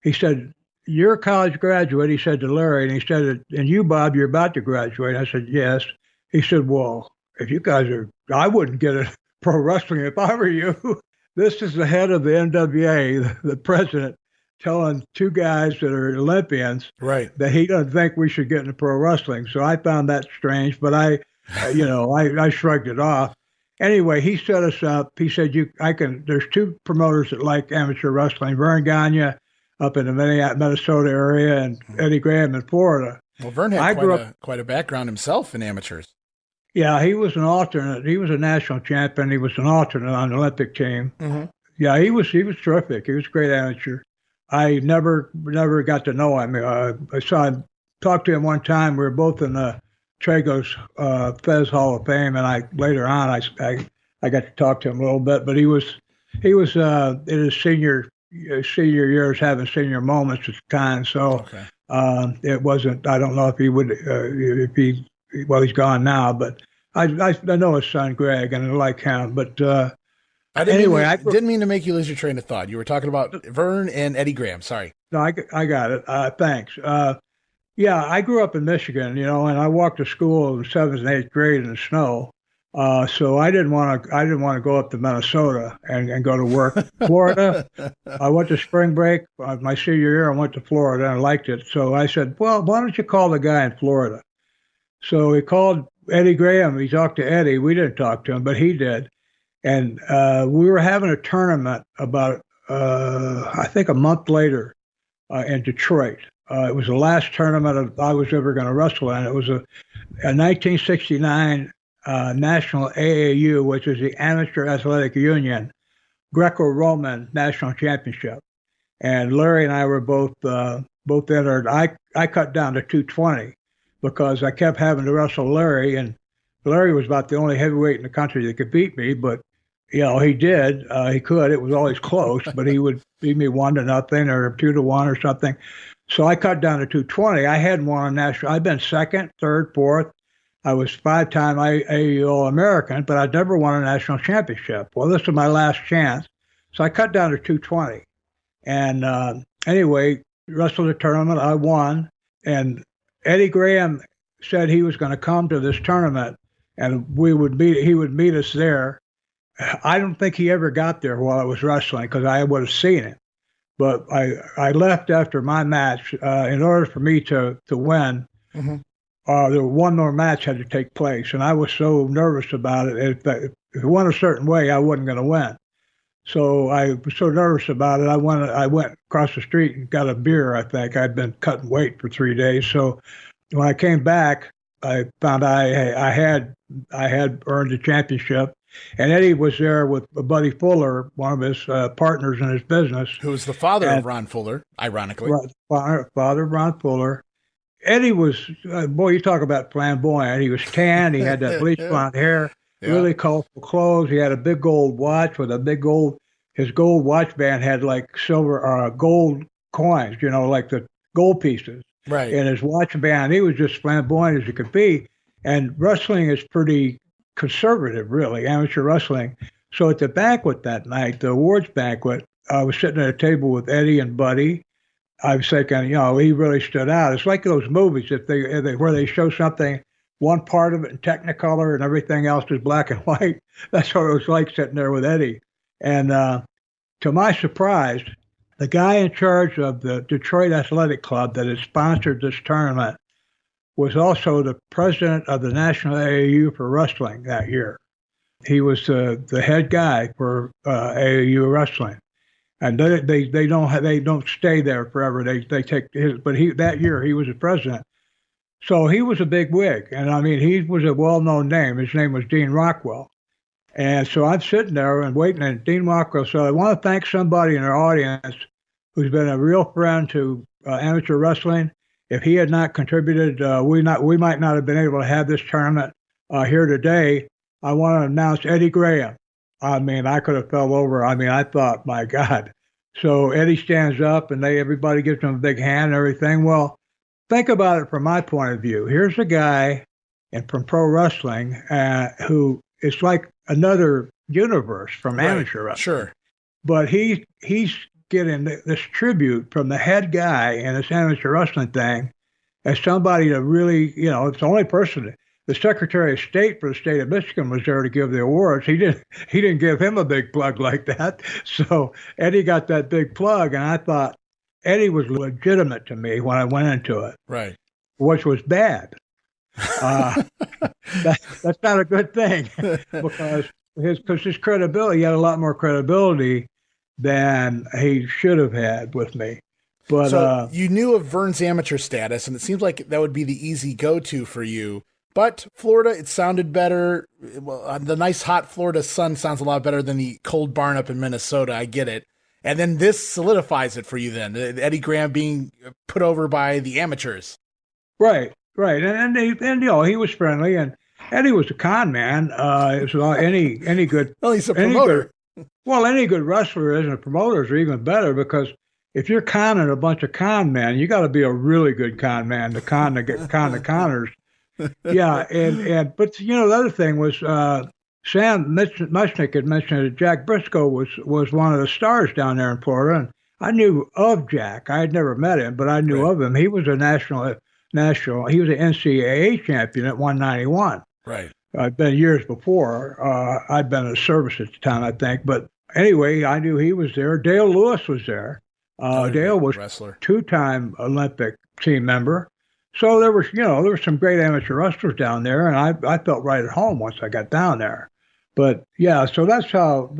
he said, "You're a college graduate," he said to Larry. And he said, "And you, Bob, you're about to graduate." I said, "Yes." He said, "Well, if you guys I wouldn't get into pro wrestling if I were you." This is the head of the NWA, the president, telling two guys that are Olympians that he doesn't think we should get into pro wrestling. So I found that strange, but I shrugged it off. Anyway, he set us up. He said, there's two promoters that like amateur wrestling, Vern Gagne up in the Minnesota area and Eddie Graham in Florida. Well, Vern had quite a background himself in amateurs. Yeah, he was an alternate. He was a national champion. He was an alternate on the Olympic team. Mm-hmm. Yeah, he was terrific. He was a great amateur. I never got to know him. Talked to him one time. We were both in the Trago's Fez Hall of Fame, and later on I got to talk to him a little bit. But he was in his senior years, having senior moments at the time. So it wasn't. I don't know if he would well, he's gone now, but I know his son Greg, and I like him. But I didn't mean to make you lose your train of thought. You were talking about Vern and Eddie Graham. Sorry. No, I got it. Thanks. Yeah, I grew up in Michigan, and I walked to school in 7th and 8th grade in the snow. So I didn't want to go up to Minnesota and go to work. Florida, I went to spring break my senior year. I went to Florida and I liked it. So I said, "Well, why don't you call the guy in Florida?" So he called Eddie Graham. He talked to Eddie. We didn't talk to him, but he did. And we were having a tournament about, I think, a month later in Detroit. It was the last tournament I was ever going to wrestle in. It was a 1969 National AAU, which is the Amateur Athletic Union, Greco-Roman National Championship. And Larry and I were both entered. I cut down to 220 because I kept having to wrestle Larry, and Larry was about the only heavyweight in the country that could beat me, but he did. He could. It was always close, but he would beat me 1-0 or 2-1 or something. So I cut down to 220. I hadn't won a national. I've been second, third, fourth. I was 5-time AAU All-American, but I'd never won a national championship. Well, this was my last chance. So I cut down to 220. And anyway, wrestled the tournament. I won. And Eddie Graham said he was going to come to this tournament and he would meet us there. I don't think he ever got there while I was wrestling because I would have seen him. But I left after my match in order for me to win. Mm-hmm. There one more match had to take place, and I was so nervous about it. If it went a certain way, I wasn't going to win. So I was so nervous about it. I went across the street and got a beer. I think I'd been cutting weight for 3 days. So when I came back, I found I had earned the championship. And Eddie was there with Buddy Fuller, one of his partners in his business. Who was the father of Ron Fuller, ironically. Father of Ron Fuller. Eddie was, boy, you talk about flamboyant. He was tan. He had that bleach blonde hair, really colorful clothes. He had a big gold watch with a big gold, his gold watch band had like silver or gold coins, like the gold pieces. Right. In his watch band, he was just flamboyant as he could be. And wrestling is pretty conservative, really, amateur wrestling. So at the banquet that night, the awards banquet, I was sitting at a table with Eddie and Buddy. I was thinking, he really stood out. It's like those movies where they show something, one part of it in Technicolor and everything else is black and white. That's what it was like sitting there with Eddie. And to my surprise, the guy in charge of the Detroit Athletic Club that had sponsored this tournament was also the president of the National AAU for wrestling that year. He was the head guy for AAU wrestling, and they don't stay there forever. They take his, but that year he was the president, so he was a big wig, and I mean he was a well-known name. His name was Dean Rockwell, and so I'm sitting there and waiting, and Dean Rockwell said, "I want to thank somebody in our audience who's been a real friend to amateur wrestling. If he had not contributed, we might not have been able to have this tournament here today. I want to announce Eddie Graham." I mean, I could have fell over. I mean, I thought, my God. So Eddie stands up, and everybody gives him a big hand and everything. Well, think about it from my point of view. Here's a guy from pro wrestling who is like another universe from amateur wrestling. Sure. But he's getting this tribute from the head guy in this amateur wrestling thing as somebody to really, it's the only person. The Secretary of State for the state of Michigan was there to give the awards. He didn't give him a big plug like that. So Eddie got that big plug, and I thought Eddie was legitimate to me when I went into it. Right. Which was bad. That's not a good thing because his credibility, he had a lot more credibility than he should have had with me. But so you knew of Vern's amateur status, and it seems like that would be the easy go-to for you. But Florida, it sounded better. Well, the nice hot Florida sun sounds a lot better than the cold barn up in Minnesota. I get it. And then this solidifies it for you then, Eddie Graham being put over by the amateurs. Right. And he was friendly, and Eddie was a con man. Any good. Well, he's a promoter. Any good wrestler is, and promoters are even better because if you're conning a bunch of con men, you got to be a really good con man to con the conners. Yeah, but the other thing was Sam Muchnick had mentioned that Jack Briscoe was one of the stars down there in Florida, and I knew of Jack. I had never met him, but I knew of him. He was a national. He was an NCAA champion at 191. Right. I'd been years before. I'd been in service at the time, I think. But anyway, I knew he was there. Dale Lewis was there. Dale was wrestler, two-time Olympic team member. So there were some great amateur wrestlers down there, and I felt right at home once I got down there. But yeah, so that's how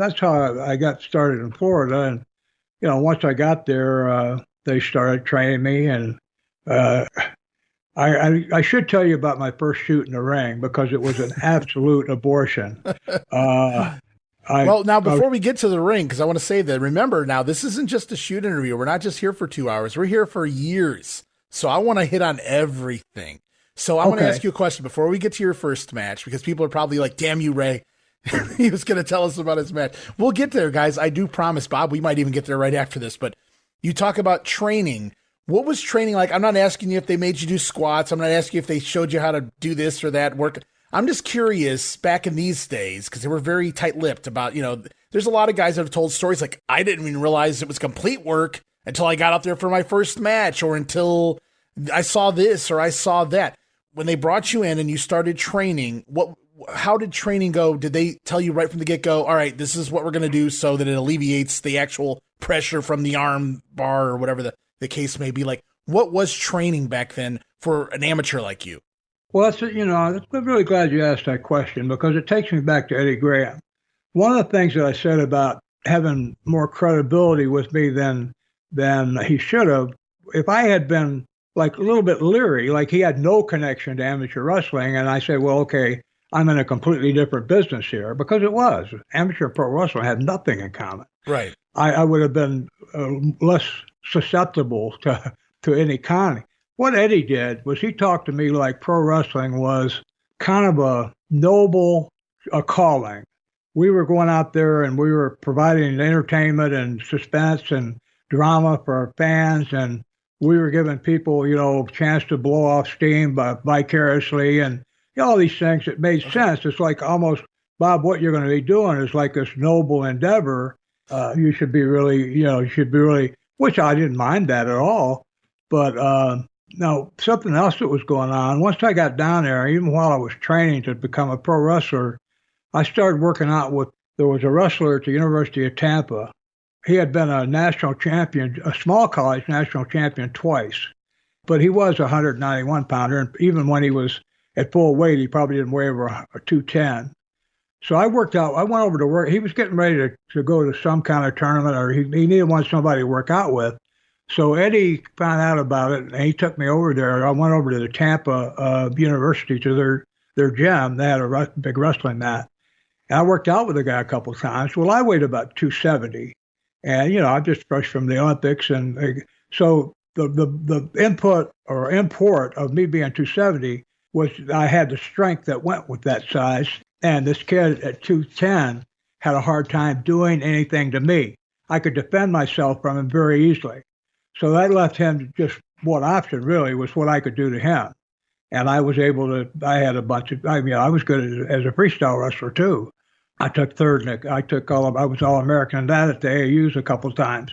I got started in Florida. And once I got there, they started training me, and I should tell you about my first shoot in the ring because it was an absolute abortion. Now, before we get to the ring, because I want to say that, remember now, this isn't just a shoot interview. We're not just here for 2 hours. We're here for years. So I want to hit on everything. So I want to ask you a question before we get to your first match, because people are probably like, damn you, Ray. He was going to tell us about his match. We'll get there, guys. I do promise, Bob. We might even get there right after this. But you talk about training. What was training like? I'm not asking you if they made you do squats. I'm not asking you if they showed you how to do this or that work. I'm just curious back in these days, because they were very tight-lipped about, there's a lot of guys that have told stories like, I didn't even realize it was complete work until I got out there for my first match, or until I saw this or I saw that. When they brought you in and you started training, how did training go? Did they tell you right from the get-go, all right, this is what we're going to do so that it alleviates the actual pressure from the arm bar or whatever the case may be? Like, what was training back then for an amateur like you? Well, I'm really glad you asked that question because it takes me back to Eddie Graham. One of the things that I said about having more credibility with me than he should have, if I had been like a little bit leery, like he had no connection to amateur wrestling, and I said, well, okay, I'm in a completely different business here, because it was. Amateur pro wrestling had nothing in common. Right. I would have been less susceptible to any conning. What Eddie did was he talked to me like pro wrestling was kind of a noble calling. we were going out there and we were providing entertainment and suspense and drama for our fans, and we were giving people, a chance to blow off steam vicariously, and all these things. It made sense. It's like almost, Bob, what you're going to be doing is like this noble endeavor. You should be really, which I didn't mind that at all. But no, something else that was going on. Once I got down there, even while I was training to become a pro wrestler, I started working out there was a wrestler at the University of Tampa. He had been a national champion, a small college national champion twice, but he was a 191 pounder. And even when he was at full weight, he probably didn't weigh over 210. So I went over to work. He was getting ready to go to some kind of tournament, or he needed somebody to work out with. So Eddie found out about it, and he took me over there. I went over to the Tampa University to their gym. They had a big wrestling mat. And I worked out with the guy a couple of times. Well, I weighed about 270. And, I just fresh from the Olympics. And so the input or import of me being 270 was I had the strength that went with that size. And this kid at 210 had a hard time doing anything to me. I could defend myself from him very easily. So that left him just one option, really, was what I could do to him. And I was able to, I had a bunch of, I was good as a freestyle wrestler, too. I took third, I was All-American in that at the AAUs a couple of times.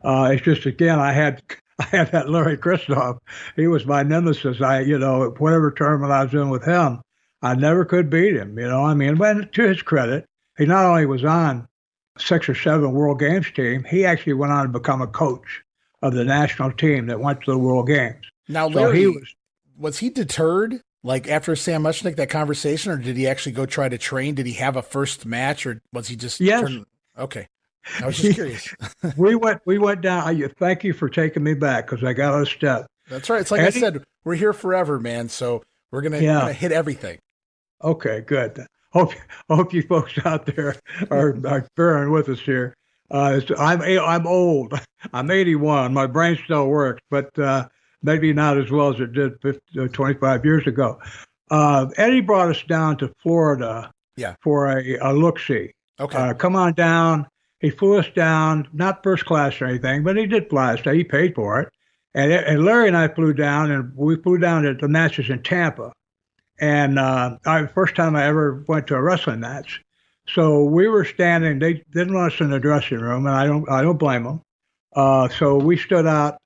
It's just, again, I had that Larry Christoph. He was my nemesis. Whatever tournament I was in with him, I never could beat him, But to his credit, he not only was on 6 or 7 World Games team, he actually went on to become a coach of the national team that went to the World Games. Now, Larry, was he deterred, like after Sam Muchnick, that conversation, or did he actually go try to train? Did he have a first match, or was he just? Yes. Okay. I was just curious. we went down. Thank you for taking me back, because I got a step. That's right. It's like Eddie, I said, we're here forever, man. So we're gonna hit everything. Okay, good. Hope you folks out there are bearing with us here. I'm old. I'm 81. My brain still works, but maybe not as well as it did 25 years ago. Eddie brought us down to Florida for a look-see. Okay. Come on down. He flew us down, not first class or anything, but he did fly us down. He paid for it. And Larry and I flew down, and we flew down to the matches in Tampa. And first time I ever went to a wrestling match. So we were standing. They didn't want us in the dressing room, and I don't blame them. So we stood out.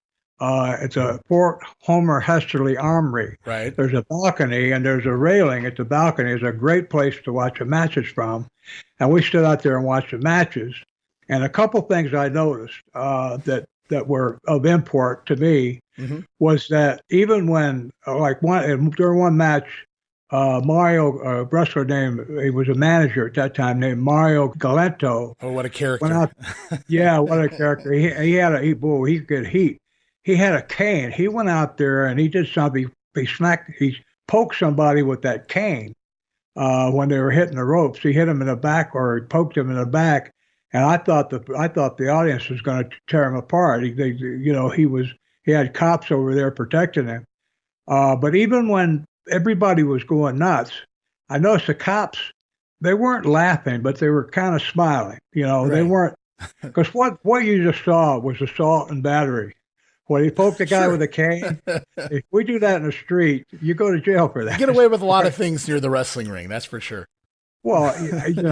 It's a Fort Homer Hesterly Armory. Right. There's a balcony, and there's a railing at the balcony. It's a great place to watch the matches from. And we stood out there and watched the matches. And a couple things I noticed that were of import to me was that even when, during one match, Mario, a wrestler he was a manager at that time named Mario Galento. Oh, what a character. What a character. He could heat. He had a cane. He went out there and he did something. He poked somebody with that cane when they were hitting the ropes. He hit him in the back, or he poked him in the back. And I thought the audience was going to tear him apart. He had cops over there protecting him. But even when everybody was going nuts, I noticed the cops, they weren't laughing, but they were kind of smiling. Right. They weren't, because what you just saw was assault and battery. When he poked the guy with a cane, if we do that in the street, you go to jail for that. You get away with a lot of things near the wrestling ring, that's for sure. Well,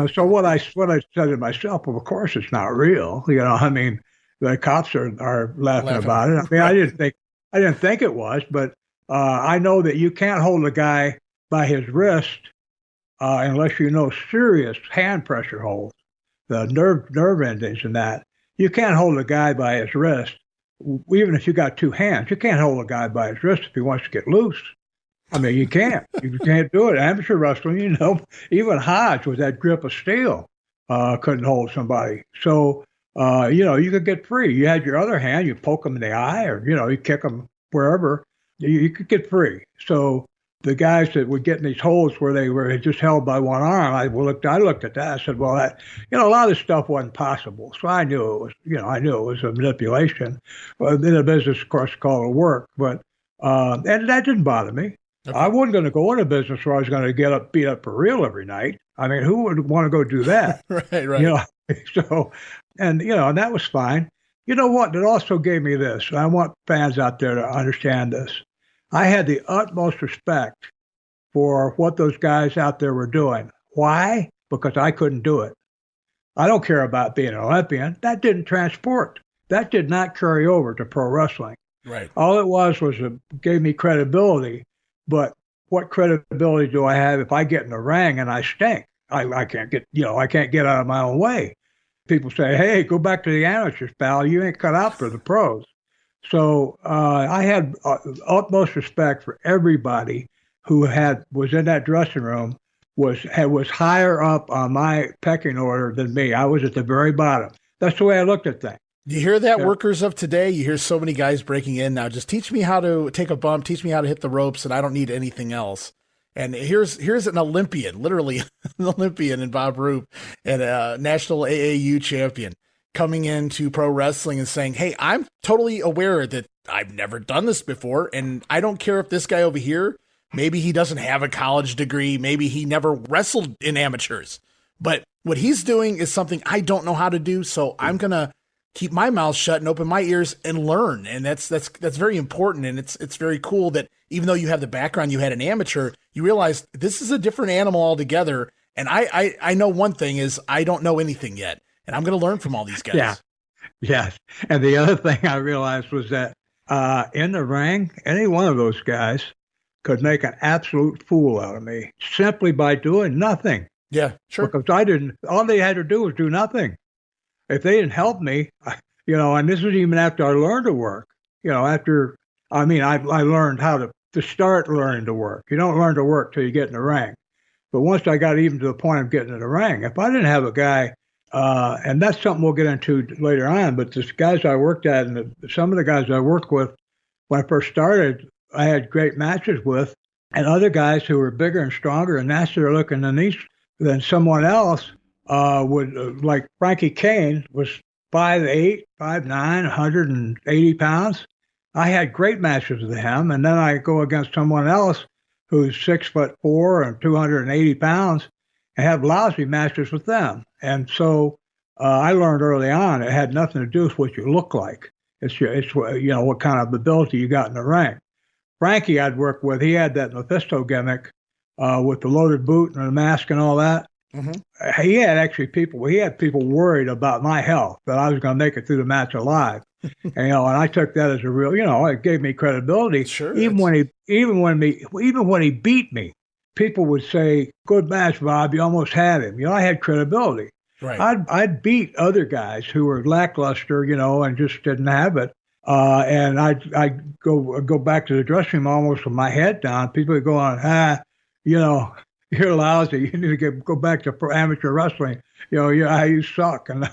so what I said to myself, well, of course it's not real. The cops are laughing about it. I didn't think it was, but I know that you can't hold a guy by his wrist unless you know serious hand pressure holds, the nerve endings and that. You can't hold a guy by his wrist, even if you got two hands. You can't hold a guy by his wrist if he wants to get loose. You can't. You can't do it. Amateur wrestling, even Hodge with that grip of steel couldn't hold somebody. So, you could get free. You had your other hand, you poke them in the eye, or, you kick them wherever. You could get free. So the guys that would get in these holes where they were just held by one arm, I looked at that. I said, well, a lot of this stuff wasn't possible. So I knew it was a manipulation. Well, in a business, of course, called it work. But and that didn't bother me. Okay. I wasn't going to go into business where I was going to beat up for real every night. I mean, who would want to go do that? Right. So, and that was fine. You know what? It also gave me this. I want fans out there to understand this. I had the utmost respect for what those guys out there were doing. Why? Because I couldn't do it. I don't care about being an Olympian. That didn't transport. That did not carry over to pro wrestling. Right. All it was it gave me credibility. But what credibility do I have if I get in the ring and I stink? I can't get, I can't get out of my own way. People say, hey, go back to the amateurs, pal. You ain't cut out for the pros. So I had utmost respect for everybody who was in that dressing room, was higher up on my pecking order than me. I was at the very bottom. That's the way I looked at things. You hear that, workers of today? You hear so many guys breaking in now. Just teach me how to take a bump, teach me how to hit the ropes, and I don't need anything else. And here's an Olympian, literally an Olympian in Bob Roop, and a national AAU champion coming into pro wrestling and saying, hey, I'm totally aware that I've never done this before, and I don't care if this guy over here, maybe he doesn't have a college degree, maybe he never wrestled in amateurs, but what he's doing is something I don't know how to do, so I'm going to keep my mouth shut and open my ears and learn. And that's very important. And it's very cool that even though you have the background, you had an amateur, you realize this is a different animal altogether. And I know one thing is I don't know anything yet, and I'm going to learn from all these guys. Yeah. Yes. And the other thing I realized was that in the ring, any one of those guys could make an absolute fool out of me simply by doing nothing. Yeah, sure. Because all they had to do was do nothing. If they didn't help me, and this was even after I learned to work, I learned how to start learning to work. You don't learn to work till you get in the ring. But once I got even to the point of getting in the ring, if I didn't have a guy, and that's something we'll get into later on, but the guys I worked at and some of the guys I worked with when I first started, I had great matches with, and other guys who were bigger and stronger and nastier looking than someone else, like Frankie Kane was 5'8", 5'9", 180 pounds. I had great matches with him, and then I go against someone else who's 6'4" and 280 pounds, and have lousy matches with them. And so I learned early on it had nothing to do with what you look like. It's what kind of ability you got in the ring. Frankie I'd worked with, he had that Mephisto gimmick with the loaded boot and the mask and all that. Mm-hmm. He had people worried about my health, that I was going to make it through the match alive. And I took that as a real, it gave me credibility. Sure. Even when he beat me, people would say, "Good match, Bob. You almost had him." I had credibility. Right. I'd beat other guys who were lackluster, and just didn't have it. And I'd go back to the dressing room almost with my head down. People would go on, you're lousy. You need to go back to amateur wrestling. You suck. And,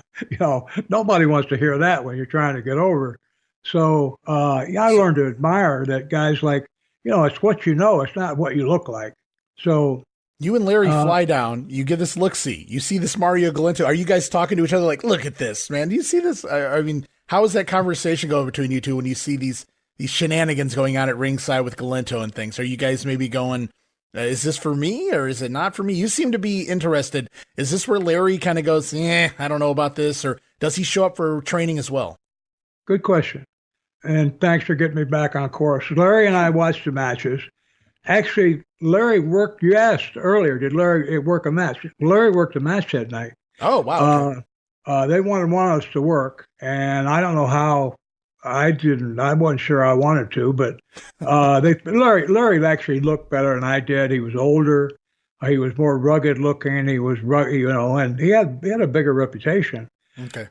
nobody wants to hear that when you're trying to get over. So, I learned to admire that guys like, it's what you know. It's not what you look like. So you and Larry fly down. You give this look-see. You see this Mario Galento. Are you guys talking to each other like, look at this, man? Do you see this? I mean, how is that conversation going between you two when you see these shenanigans going on at ringside with Galento and things? Are you guys maybe going, is this for me or is it not for me? You seem to be interested. Is this where Larry kind of goes, I don't know about this, or does he show up for training as well? Good question. And thanks for getting me back on course. Larry and I watched the matches. Actually, Larry worked, you asked earlier, did Larry work a match? Larry worked a match that night. Oh, wow. Okay. They wanted us to work, and I don't know how. I wasn't sure I wanted to, but Larry actually looked better than I did. He was older. He was more rugged looking. He was rugged, and he had a bigger reputation. Okay.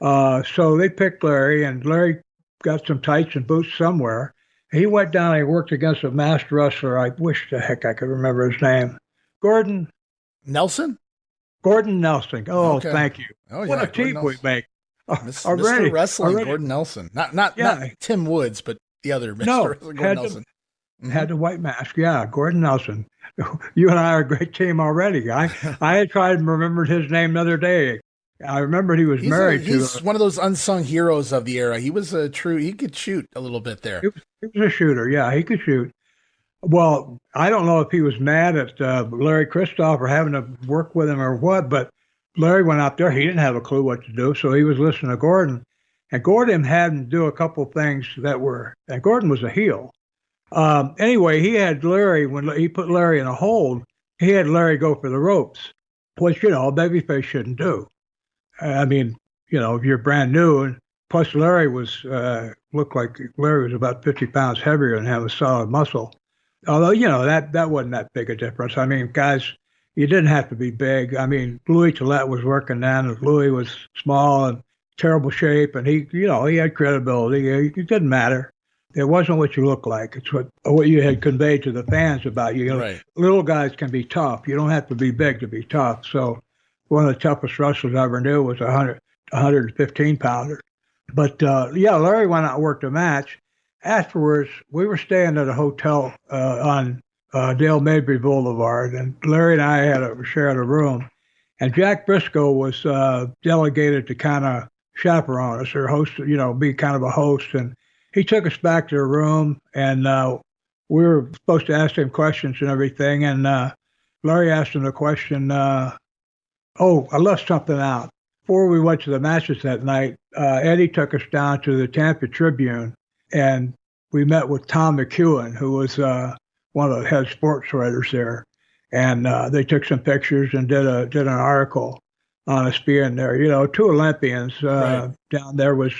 So they picked Larry, and Larry got some tights and boots somewhere. He went down and he worked against a masked wrestler. I wish the heck I could remember his name. Gordon Nelson? Gordon Nelson. Oh, okay. Thank you. Oh, yeah, what a Gordon team we make. Mr. Wrestling, Gordon Nelson. Not Tim Woods, but the other Mr. Wrestling, Gordon Nelson. Had the white mask. Yeah, Gordon Nelson. You and I are a great team already. I had tried and remembered his name the other day. I remembered he was married to. He's one of those unsung heroes of the era. He was he could shoot a little bit there. He was a shooter. Yeah, he could shoot. Well, I don't know if he was mad at Larry Christoph or having to work with him or what, but Larry went out there. He didn't have a clue what to do, so he was listening to Gordon. And Gordon had him do a couple things and Gordon was a heel. Anyway, he had Larry, when he put Larry in a hold, he had Larry go for the ropes, which, a babyface shouldn't do. I mean, if you're brand new, and plus Larry looked like Larry was about 50 pounds heavier and had a solid muscle. Although, that wasn't that big a difference. I mean, guys, you didn't have to be big. I mean, Louis Gillette was working then, and Louis was small and terrible shape, and he had credibility. It didn't matter. It wasn't what you look like. It's what you had conveyed to the fans about you. Right. Little guys can be tough. You don't have to be big to be tough. So one of the toughest wrestlers I ever knew was a 115 pounder. But Larry went out and worked a match. Afterwards, we were staying at a hotel on Dale Mabry Boulevard, and Larry and I shared a room. And Jack Briscoe was delegated to kind of chaperone us or host, be kind of a host. And he took us back to the room, and we were supposed to ask him questions and everything. And Larry asked him a question. I left something out. Before we went to the matches that night, Eddie took us down to the Tampa Tribune, and we met with Tom McEwen, who was one of the head sports writers there. And they took some pictures and did an article on us being there. Two Olympians Right. down there was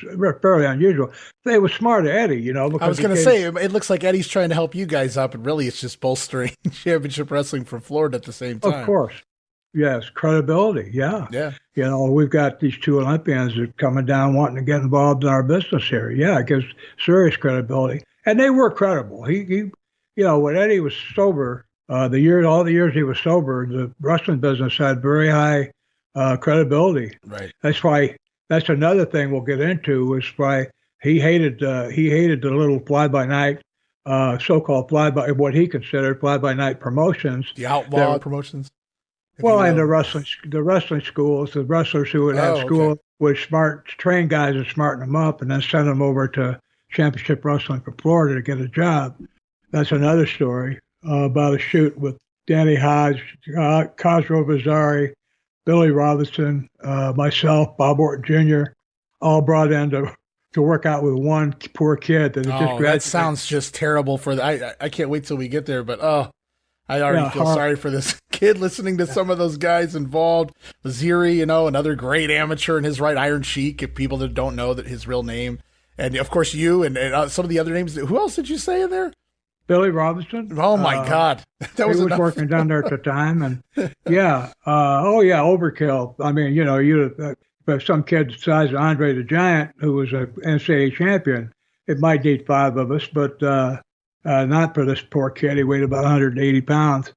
fairly unusual. They were smart at Eddie, because I was going to say, it looks like Eddie's trying to help you guys up, and really it's just bolstering championship wrestling from Florida at the same time. Of course. Yes, credibility, yeah. Yeah. We've got these two Olympians that are coming down wanting to get involved in our business here. Yeah, it gives serious credibility. And they were credible. He when Eddie was sober, all the years he was sober, the wrestling business had very high credibility. Right. That's another thing we'll get into, is why he hated the little fly-by-night, so-called what he considered fly-by-night promotions. The outlaw promotions. Well, and the wrestling schools, the wrestlers who would have school would train guys and smarten them up, and then send them over to Championship Wrestling for Florida to get a job. That's another story about a shoot with Danny Hodge, Cosgrove Azzari, Billy Robinson, myself, Bob Orton Jr., all brought in to work out with one poor kid that had just graduated. That sounds just terrible. I can't wait till we get there, but I already feel sorry for this kid listening to some of those guys involved. Mazziri, another great amateur in his right, Iron Sheik, if people that don't know that his real name. And, of course, you and some of the other names. Who else did you say in there? Billy Robinson. Oh, my God. He was working down there at the time. And, overkill. I mean, if some kid the size of Andre the Giant, who was an NCAA champion, it might need 5 of us, but not for this poor kid. He weighed about 180 pounds.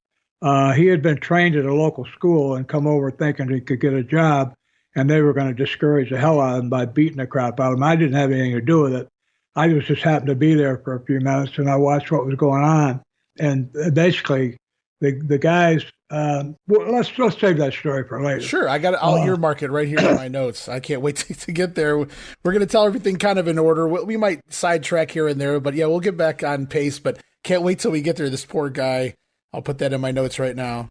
He had been trained at a local school and come over thinking he could get a job, and they were going to discourage the hell out of him by beating the crap out of him. I didn't have anything to do with it. I just happened to be there for a few minutes, and I watched what was going on. And basically, the guys. Let's save that story for later. Sure, I'll earmark it right here in my notes. I can't wait to get there. We're going to tell everything kind of in order. We might sidetrack here and there, but yeah, we'll get back on pace. But can't wait till we get there. This poor guy. I'll put that in my notes right now.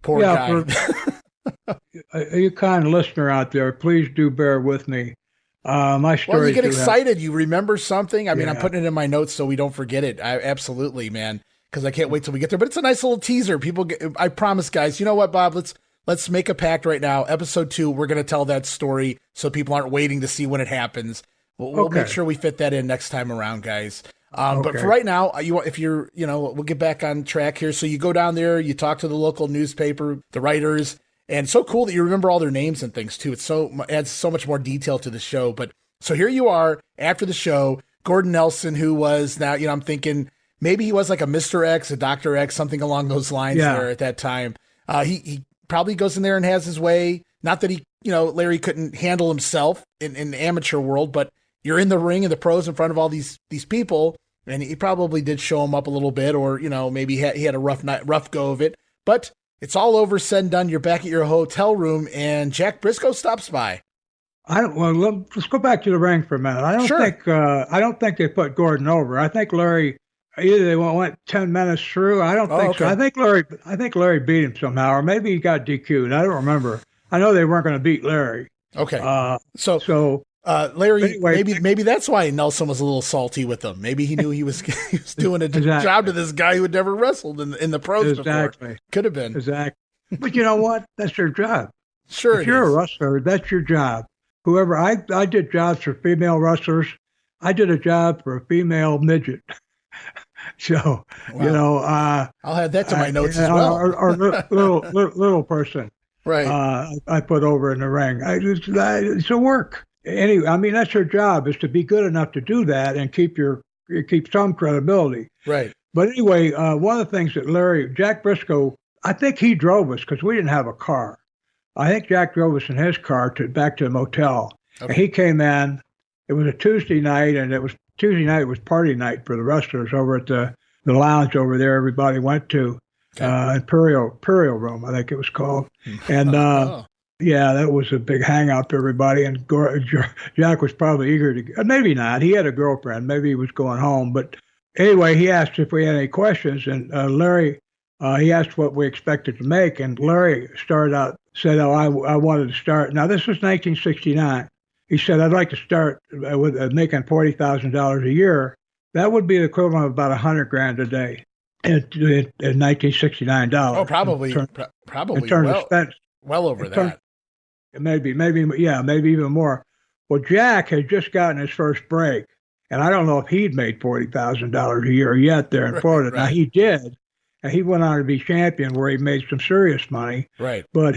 Poor guy. You kind listener out there, please do bear with me. My story. Well, you get excited. You remember something. I mean, I'm putting it in my notes so we don't forget it. Absolutely, man. Because I can't wait till we get there. But it's a nice little teaser. I promise, guys. You know what, Bob? Let's make a pact right now. Episode 2, we're going to tell that story so people aren't waiting to see when it happens. We'll make sure we fit that in next time around, guys. But for right now, we'll get back on track here. So you go down there, you talk to the local newspaper, the writers, and it's so cool that you remember all their names and things too. Adds so much more detail to the show. But so here you are after the show, Gordon Nelson, who was now, I'm thinking maybe he was like a Mr. X, a Dr. X, something along those lines there at that time. He probably goes in there and has his way. Not that Larry couldn't handle himself in the amateur world, but you're in the ring and the pros in front of all these people, and he probably did show him up a little bit, or maybe he had a rough go of it. But it's all over, said and done. You're back at your hotel room, and Jack Briscoe stops by. Let's go back to the ring for a minute. I don't think they put Gordon over. I think Larry Either they went 10 minutes through. I don't think so. I think Larry beat him somehow, or maybe he got DQ'd. I don't remember. I know they weren't going to beat Larry. Okay. So Larry, anyway, maybe that's why Nelson was a little salty with him. Maybe he knew he was doing a job to this guy who had never wrestled in the pros before. Could have been. Exactly. But you know what? That's their job. Sure. If you're a wrestler, that's your job. Whoever I did jobs for female wrestlers. I did a job for a female midget. So, wow. I'll add that to my notes as well. Or little person. Right. I put over in the ring. It's a work. Anyway, I mean, that's your job, is to be good enough to do that and keep some credibility. Right. But anyway, one of the things that Jack Briscoe, I think he drove us because we didn't have a car. I think Jack drove us in his car back to the motel. Okay. And he came in. It was a Tuesday night, and Tuesday night was party night for the wrestlers over at the lounge over there. Everybody went to Imperial Room, I think it was called. And yeah, that was a big hangout for everybody. And Jack was probably eager to, maybe not. He had a girlfriend. Maybe he was going home. But anyway, he asked if we had any questions, and Larry, he asked what we expected to make, and Larry said, I wanted to start. Now, this was 1969. He said, I'd like to start with making $40,000 a year. That would be the equivalent of about $100,000 a day in 1969 dollars. Oh, probably in terms of expense. Well over that. Maybe even more. Well, Jack had just gotten his first break, and I don't know if he'd made $40,000 a year yet there in Florida. Right. Now, he did. And he went on to be champion, where he made some serious money. Right. But,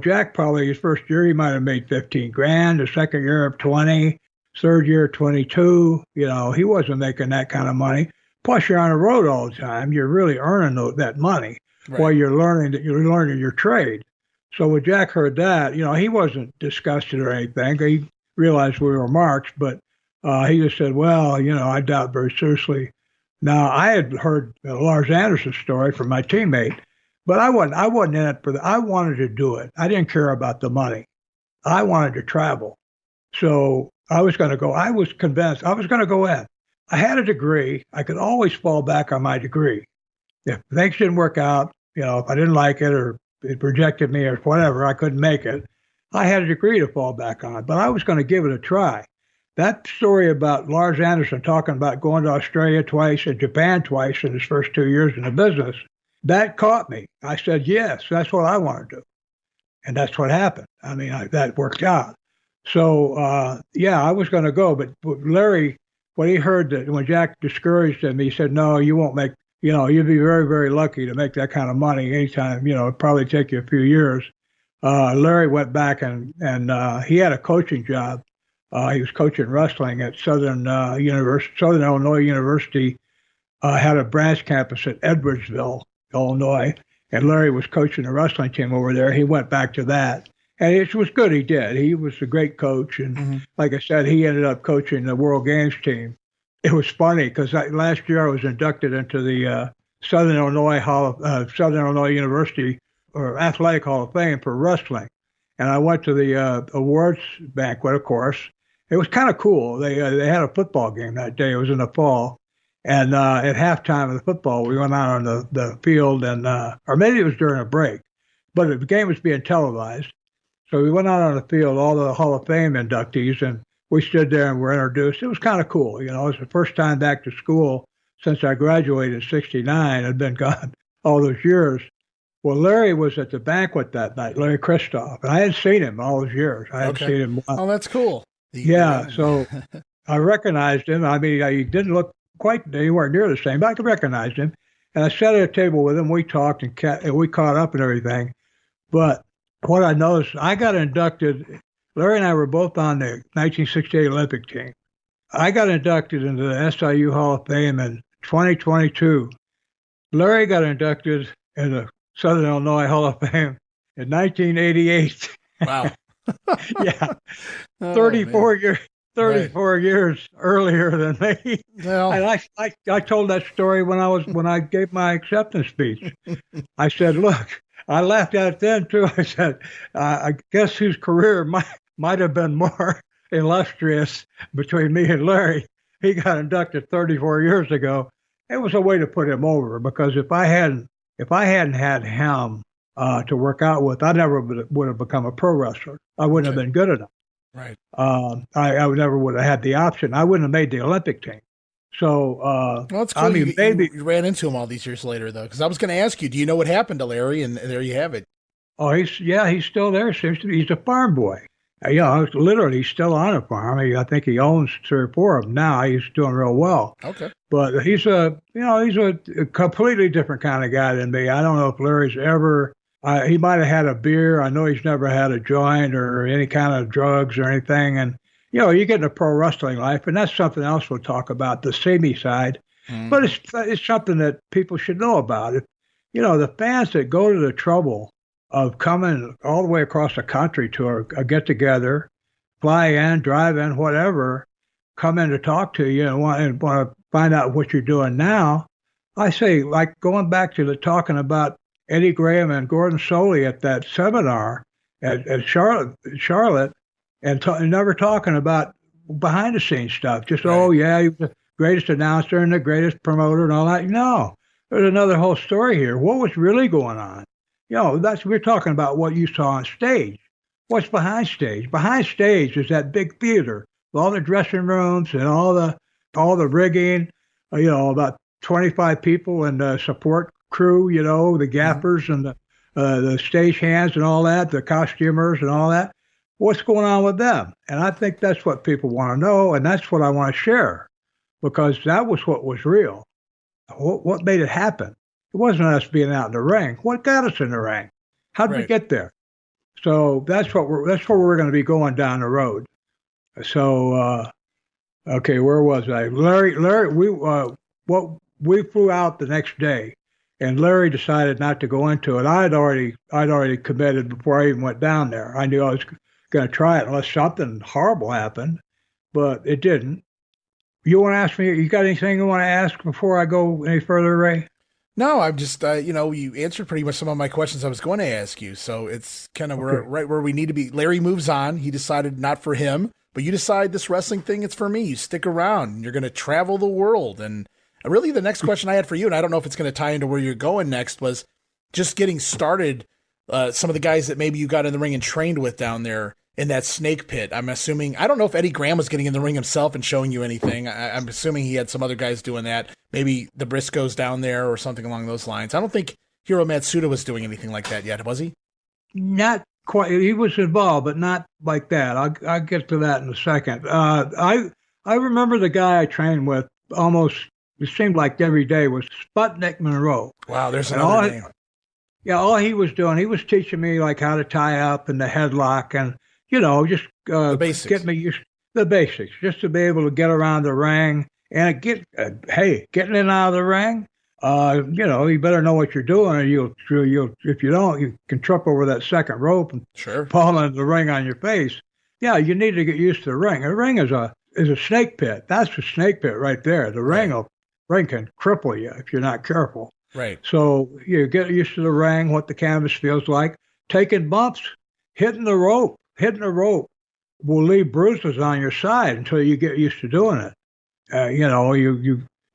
Jack probably his first year, he might have made $15,000, the second year of 20, third year 22. He wasn't making that kind of money. Plus, you're on the road all the time. You're really earning that money while you're learning your trade. So when Jack heard that, he wasn't disgusted or anything. He realized we were marks, but he just said, well, I doubt very seriously. Now, I had heard Lars Anderson's story from my teammate, but I wasn't in it for that. I wanted to do it. I didn't care about the money. I wanted to travel. So I was going to go. I was convinced I was going to go in. I had a degree. I could always fall back on my degree. If things didn't work out, if I didn't like it or it rejected me or whatever, I couldn't make it. I had a degree to fall back on, but I was going to give it a try. That story about Lars Anderson talking about going to Australia twice and Japan twice in his first 2 years in the business, that caught me. I said, yes, that's what I want to do. And that's what happened. I mean, that worked out. So, I was going to go. But Larry, when he heard that, when Jack discouraged him, he said, no, you won't make, you'd be very, very lucky to make that kind of money anytime. It'd probably take you a few years. Larry went back and he had a coaching job. He was coaching wrestling at Southern Illinois University, had a branch campus at Edwardsville, Illinois, and Larry was coaching the wrestling team over there. He went back to that, and it was good. He did. He was a great coach, and like I said, he ended up coaching the World Games team. It was funny because last year I was inducted into the Southern Illinois University or Athletic Hall of Fame for wrestling, and I went to the awards banquet, of course. It was kind of cool. They had a football game that day. It was in the fall. And at halftime of the football, we went out on the field, and or maybe it was during a break. But the game was being televised. So we went out on the field, all the Hall of Fame inductees, and we stood there and were introduced. It was kind of cool. It was the first time back to school since I graduated in '69. I'd been gone all those years. Well, Larry was at the banquet that night, Larry Christoph. And I hadn't seen him all those years. I hadn't seen him once. Oh, that's cool. Yeah, so I recognized him. I mean, he didn't look quite anywhere near the same, but I recognized him. And I sat at a table with him. We talked and we caught up and everything. But what I noticed, I got inducted. Larry and I were both on the 1968 Olympic team. I got inducted into the SIU Hall of Fame in 2022. Larry got inducted in the Southern Illinois Hall of Fame in 1988. Wow. Yeah, 34 years earlier than me. Well, and I told that story when I gave my acceptance speech. I said, look, I laughed at it then too. I said, I guess whose career might have been more illustrious between me and Larry. He got inducted 34 years ago, it was a way to put him over, because if I hadn't had him to work out with, I never would have become a pro wrestler. I wouldn't have been good enough. Right. I never would have had the option. I wouldn't have made the Olympic team. So, well, it's cool. You ran into him all these years later, though, because I was going to ask you, do you know what happened to Larry? And there you have it. Oh, he's still there. He's a farm boy. Literally, he's still on a farm. I think he owns 3 or 4 of them now. He's doing real well. Okay. But he's a completely different kind of guy than me. I don't know if Larry's ever. He might have had a beer. I know he's never had a joint or any kind of drugs or anything. And you get in a pro wrestling life, and that's something else we'll talk about, the seamy side. But it's something that people should know about. The fans that go to the trouble of coming all the way across the country to a get-together, fly in, drive in, whatever, come in to talk to you and want to find out what you're doing now. I say, like going back to talking about Eddie Graham and Gordon Soley at that seminar at Charlotte, and never talking about behind-the-scenes stuff. Just, he was the greatest announcer and the greatest promoter and all that. No, there's another whole story here. What was really going on? We're talking about what you saw on stage. What's behind stage? Behind stage is that big theater with all the dressing rooms and all the rigging. About 25 people and the support crew. The gaffers and the stage hands and all that, the costumers and all that. What's going on with them? And I think that's what people want to know, and that's what I want to share, because that was what was real. What made it happen? It wasn't us being out in the ring. What got us in the ring? How did we get there? So that's where we're going to be going down the road. So, okay, where was I? Larry, we flew out the next day, and Larry decided not to go into it. I'd already committed before I even went down there. I knew I was going to try it unless something horrible happened, but it didn't. You want to ask me? You got anything you want to ask before I go any further, Ray? No, I'm just, you answered pretty much some of my questions I was going to ask you. So it's kind of right where we need to be. Larry moves on. He decided not for him, but you decide this wrestling thing, it's for me. You stick around and you're going to travel the world. And really the next question I had for you, and I don't know if it's going to tie into where you're going next, was just getting started. Some of the guys that maybe you got in the ring and trained with down there in that snake pit. I'm assuming, I don't know if Eddie Graham was getting in the ring himself and showing you anything. I'm assuming he had some other guys doing that. Maybe the Briscoes down there or something along those lines. I don't think Hiro Matsuda was doing anything like that yet, was he? Not quite. He was involved, but not like that. I'll get to that in a second. I remember the guy I trained with almost, it seemed like every day, was Sputnik Monroe. Wow, there's another name. All he was doing, he was teaching me like how to tie up and the headlock and, just the basics. Get me used to the basics, just to be able to get around the ring and getting in and out of the ring. You better know what you're doing, or you'll if you don't, you can trip over that second rope and fall into the ring on your face. Yeah, you need to get used to the ring. A ring is a snake pit. That's a snake pit right there. The ring can cripple you if you're not careful. Right. So you get used to the ring, what the canvas feels like, taking bumps, hitting the rope will leave bruises on your side until you get used to doing it.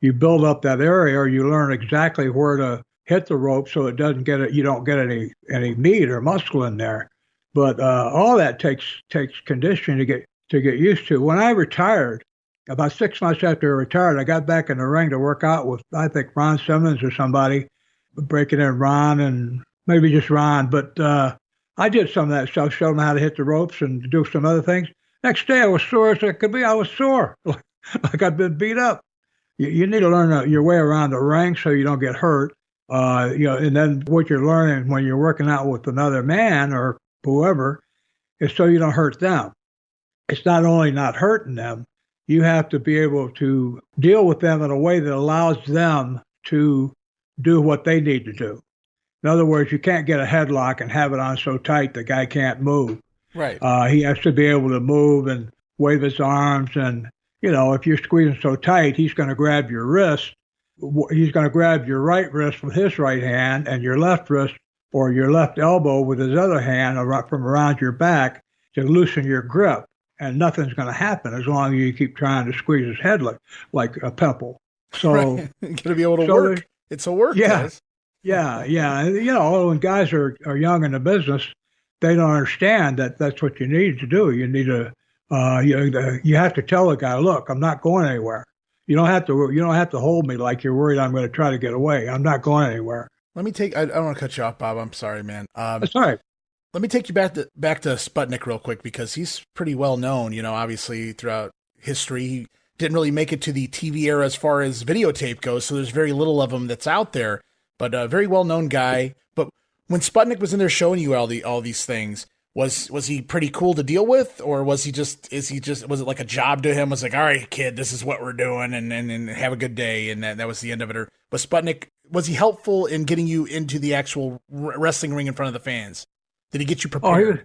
You build up that area, or you learn exactly where to hit the rope so it doesn't you don't get any meat or muscle in there. But all that takes conditioning to get used to. When I retired, about 6 months after I retired, I got back in the ring to work out with, I think, Ron Simmons or somebody, breaking in Ron and maybe just Ron. But I did some of that stuff, showed them how to hit the ropes and do some other things. Next day, I was sore as I could be. I was sore, like I'd been beat up. You need to learn your way around the ring so you don't get hurt. And then what you're learning when you're working out with another man or whoever is so you don't hurt them. It's not only not hurting them, you have to be able to deal with them in a way that allows them to do what they need to do. In other words, you can't get a headlock and have it on so tight the guy can't move. Right. He has to be able to move and wave his arms. And, if you're squeezing so tight, he's going to grab your wrist. He's going to grab your right wrist with his right hand and your left wrist or your left elbow with his other hand from around your back to loosen your grip. And nothing's going to happen as long as you keep trying to squeeze his head like a pimple. So right. You got to be able to work. It's a work, guys. Yeah. And, when guys are young in the business, they don't understand that that's what you need to do. You need to, you have to tell the guy, look, I'm not going anywhere. You don't have to hold me like you're worried I'm going to try to get away. I'm not going anywhere. I don't want to cut you off, Bob. I'm sorry, man. That's all right. Let me take you back to Sputnik real quick, because he's pretty well known, obviously throughout history. He didn't really make it to the TV era as far as videotape goes, so there's very little of him that's out there, but a very well-known guy. But when Sputnik was in there showing you all these things, was he pretty cool to deal with, or was it like a job to him? Was like, all right, kid, this is what we're doing, and have a good day, and that was the end of it? Or was Sputnik, was he helpful in getting you into the actual wrestling ring in front of the fans? Did he get you prepared? Oh,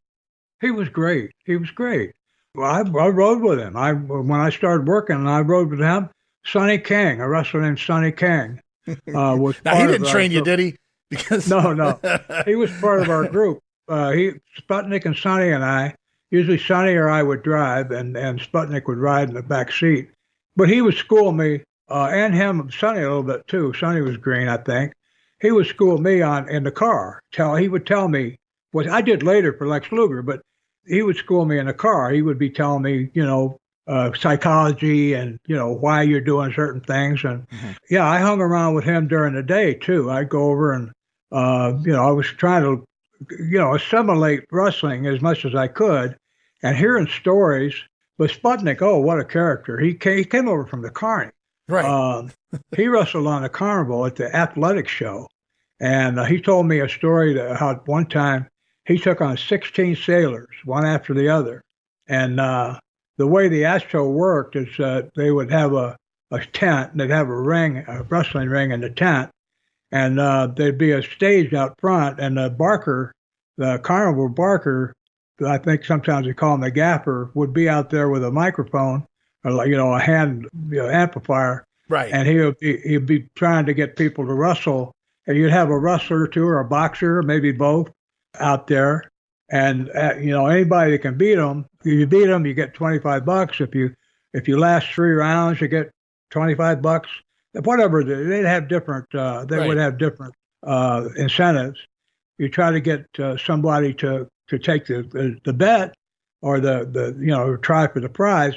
he was great. He was great. Well, I rode with him. When I started working, I rode with him. Sonny King, a wrestler named Sonny King, was. Now he didn't train you, did he? Because no, he was part of our group. Sputnik and Sonny and I, usually Sonny or I would drive, and Sputnik would ride in the back seat. But he would school me, and him, Sonny a little bit too. Sonny was green, I think. He would school me in the car. He would tell me what I did later for Lex Luger, but he would school me in the car. He would be telling me, psychology and, why you're doing certain things. And yeah, I hung around with him during the day too. I'd go over and, I was trying to, assimilate wrestling as much as I could, and hearing stories. But Sputnik, oh, what a character. He came over from the Carney. Right. He wrestled on the Carnival at the athletic show. And he told me a story how one time he took on 16 sailors, one after the other. And the way the Astro worked is they would have a tent, and they'd have a wrestling ring in the tent, and there'd be a stage out front, and the Carnival Barker, I think sometimes they call him the gaffer, would be out there with a microphone, or a hand amplifier. Right. And he'd be trying to get people to wrestle. And you'd have a wrestler or two, or a boxer, maybe both, out there. And anybody that can beat them, you beat them, you get $25. If you last 3 rounds, you get $25. Whatever, they'd have different. Would have different incentives. You try to get somebody to take the bet, or the try for the prize,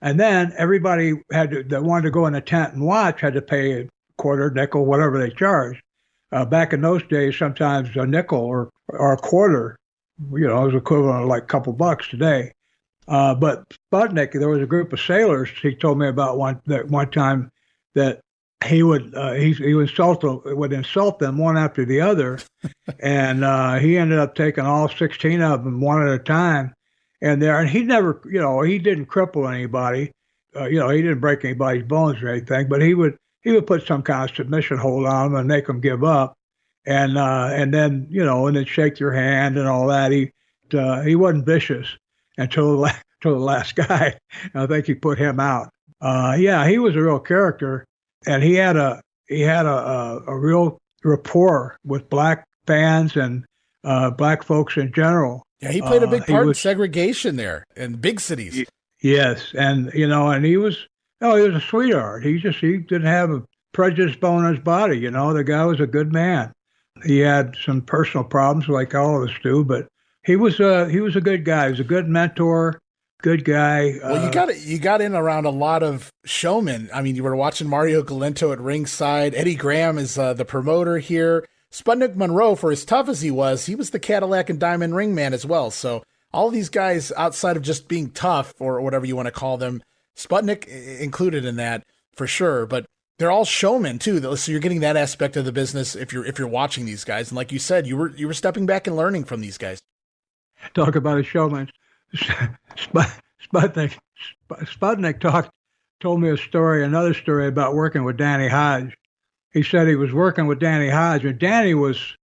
and then everybody that wanted to go in the tent and watch had to pay a quarter, nickel, whatever they charged. Back in those days, sometimes a nickel or a quarter, was equivalent of like a couple bucks today. But Sputnik, there was a group of sailors. He told me about one time that he would insult them one after the other, and he ended up taking all 16 of them one at a time. And he never, he didn't cripple anybody. He didn't break anybody's bones or anything, but he would put some kind of submission hold on them and make them give up, and then and then shake your hand and all that. He wasn't vicious until the last guy. I think he put him out. He was a real character, and he had a real rapport with black fans and black folks in general. Yeah, he played a big part in segregation there in big cities. Yes, and and he was a sweetheart. He didn't have a prejudice bone in his body. The guy was a good man. He had some personal problems, like all of us do, but he was a good guy. He was a good mentor, good guy. Well, you got in around a lot of showmen. I mean, you were watching Mario Galento at ringside. Eddie Graham is the promoter here. Sputnik Monroe, for as tough as he was the Cadillac and Diamond ring man as well. So all of these guys, outside of just being tough or whatever you want to call them, Sputnik included in that for sure. But they're all showmen too. So you're getting that aspect of the business if you're watching these guys. And like you said, you were stepping back and learning from these guys. Talk about a showman. Sputnik told me another story about working with Danny Hodge. He said he was working with Danny Hodge, and Danny was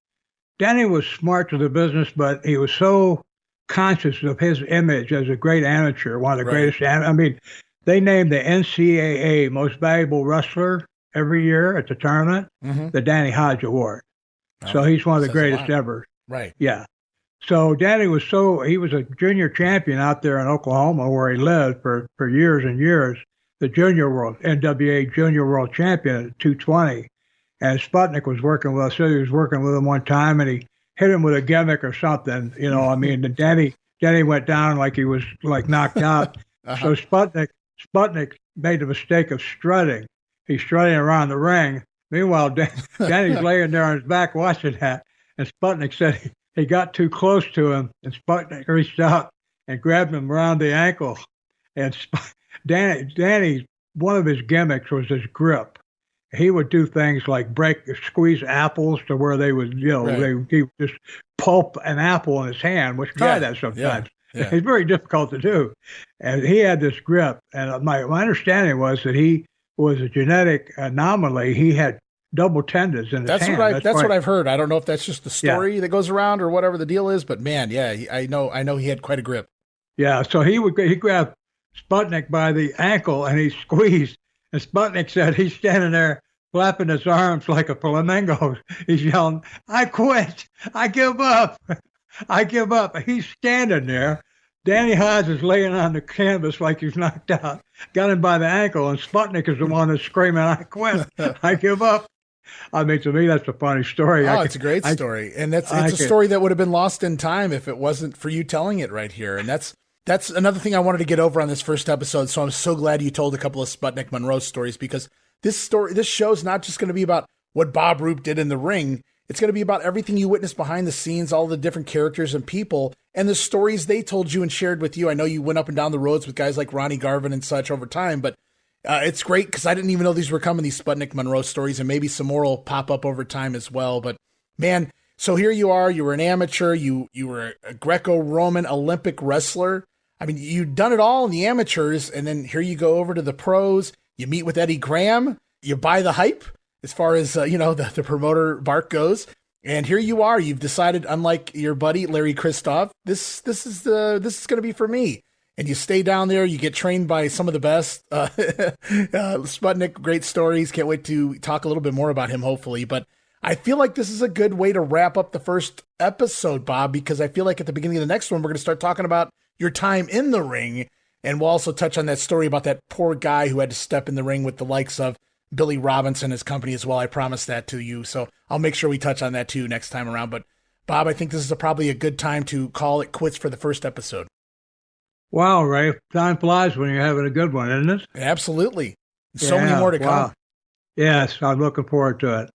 smart to the business, but he was so conscious of his image as a great amateur, one of the greatest. I mean, they named the NCAA Most Valuable Wrestler every year at the tournament, the Danny Hodge Award. So he's one of the greatest ever. Right. Yeah. So Danny he was a junior champion out there in Oklahoma where he lived for years and years. the NWA Junior World Champion at 220. And Sputnik was working with us. So he was working with him one time, and he hit him with a gimmick or something. I mean, Danny went down like he was like knocked out. So Sputnik made the mistake of strutting. He's strutting around the ring. Meanwhile, Danny's laying there on his back watching that. And Sputnik said he got too close to him, and Sputnik reached out and grabbed him around the ankle. And Danny, one of his gimmicks was his grip. He would do things like squeeze apples to where they would, he would just pulp an apple in his hand, which try that sometimes. Yeah. It's very difficult to do. And he had this grip. And my understanding was that he was a genetic anomaly. He had double tendons in his hand. That's what I've heard. I don't know if that's just the story that goes around or whatever the deal is, but man, I know he had quite a grip. Yeah. So he grabbed Sputnik by the ankle and he squeezed. And Sputnik said he's standing there flapping his arms like a flamingo. He's yelling, "I quit. I give up. I give up." He's standing there. Danny Hodge is laying on the canvas like he's knocked out. Got him by the ankle, and Sputnik is the one that's screaming, "I quit. I give up." I mean, to me, that's a funny story. Oh, it's a great story. And it's a story that would have been lost in time if it wasn't for you telling it right here. And that's another thing I wanted to get over on this first episode. So I'm so glad you told a couple of Sputnik Monroe stories, because this show is not just going to be about what Bob Roop did in the ring. It's going to be about everything you witnessed behind the scenes, all the different characters and people, and the stories they told you and shared with you. I know you went up and down the roads with guys like Ronnie Garvin and such over time, but it's great because I didn't even know these were coming, these Sputnik Monroe stories, and maybe some more will pop up over time as well. But man, so here you are. You were an amateur. You were a Greco-Roman Olympic wrestler. I mean, you've done it all in the amateurs, and then here you go over to the pros. You meet with Eddie Graham. You buy the hype as far as, the promoter Bark goes. And here you are. You've decided, unlike your buddy Larry Christoph, this is going to be for me. And you stay down there. You get trained by some of the best. Sputnik, great stories. Can't wait to talk a little bit more about him, hopefully. But I feel like this is a good way to wrap up the first episode, Bob, because I feel like at the beginning of the next one, we're going to start talking about your time in the ring. And we'll also touch on that story about that poor guy who had to step in the ring with the likes of Billy Robinson and his company as well. I promised that to you. So I'll make sure we touch on that too next time around. But Bob, I think this is probably a good time to call it quits for the first episode. Wow, Ray. Time flies when you're having a good one, isn't it? Absolutely. So many more to come. Yes, I'm looking forward to it.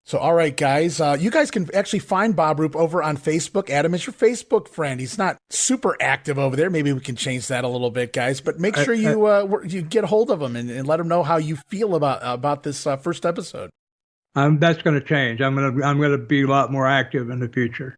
So, all right, guys, you guys can actually find Bob Roop over on Facebook. Add him as your Facebook friend. He's not super active over there. Maybe we can change that a little bit, guys. But make sure you get a hold of him and let him know how you feel about this first episode. That's going to change. I'm going to be a lot more active in the future.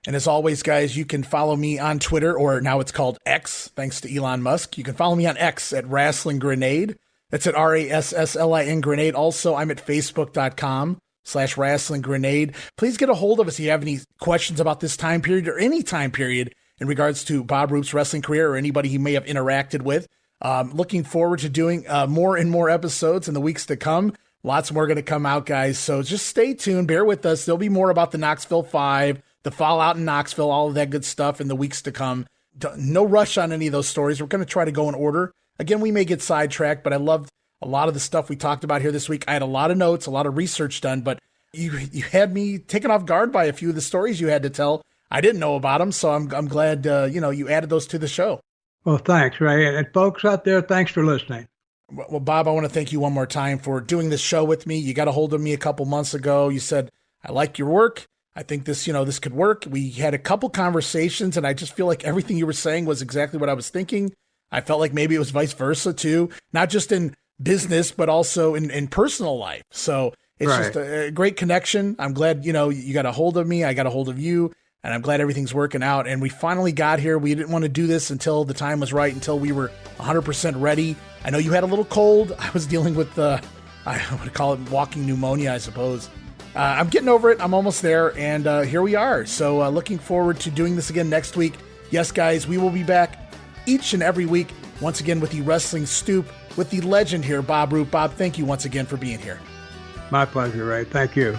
And as always, guys, you can follow me on Twitter, or now it's called X, thanks to Elon Musk. You can follow me on X at Wrestling Grenade. That's at RASSLIN Grenade. Also, I'm at Facebook.com/Wrestling Grenade. Please get a hold of us if you have any questions about this time period or any time period in regards to Bob Roop's wrestling career or anybody he may have interacted with. Looking forward to doing more and more episodes in the weeks to come. Lots more going to come out, guys. So just stay tuned. Bear with us. There'll be more about the Knoxville 5, the fallout in Knoxville, all of that good stuff in the weeks to come. No rush on any of those stories. We're going to try to go in order. Again, we may get sidetracked, but I loved a lot of the stuff we talked about here this week. I had a lot of notes, a lot of research done, but you had me taken off guard by a few of the stories you had to tell. I didn't know about them, so I'm glad you added those to the show. Well, thanks, Ray. And folks out there, thanks for listening. Well, Bob, I want to thank you one more time for doing this show with me. You got a hold of me a couple months ago. You said, I like your work. I think this could work. We had a couple conversations, and I just feel like everything you were saying was exactly what I was thinking. I felt like maybe it was vice versa too, not just in business, but also in personal life. So it's just a great connection. I'm glad, you got a hold of me. I got a hold of you, and I'm glad everything's working out. And we finally got here. We didn't want to do this until the time was right, until we were 100% ready. I know you had a little cold. I was dealing with I would call it walking pneumonia, I suppose. I'm getting over it. I'm almost there. And here we are. So looking forward to doing this again next week. Yes, guys, we will be back each and every week, once again with the Wrestling Stoop, with the legend here, Bob Roop. Bob, thank you once again for being here. My pleasure, Ray. Thank you.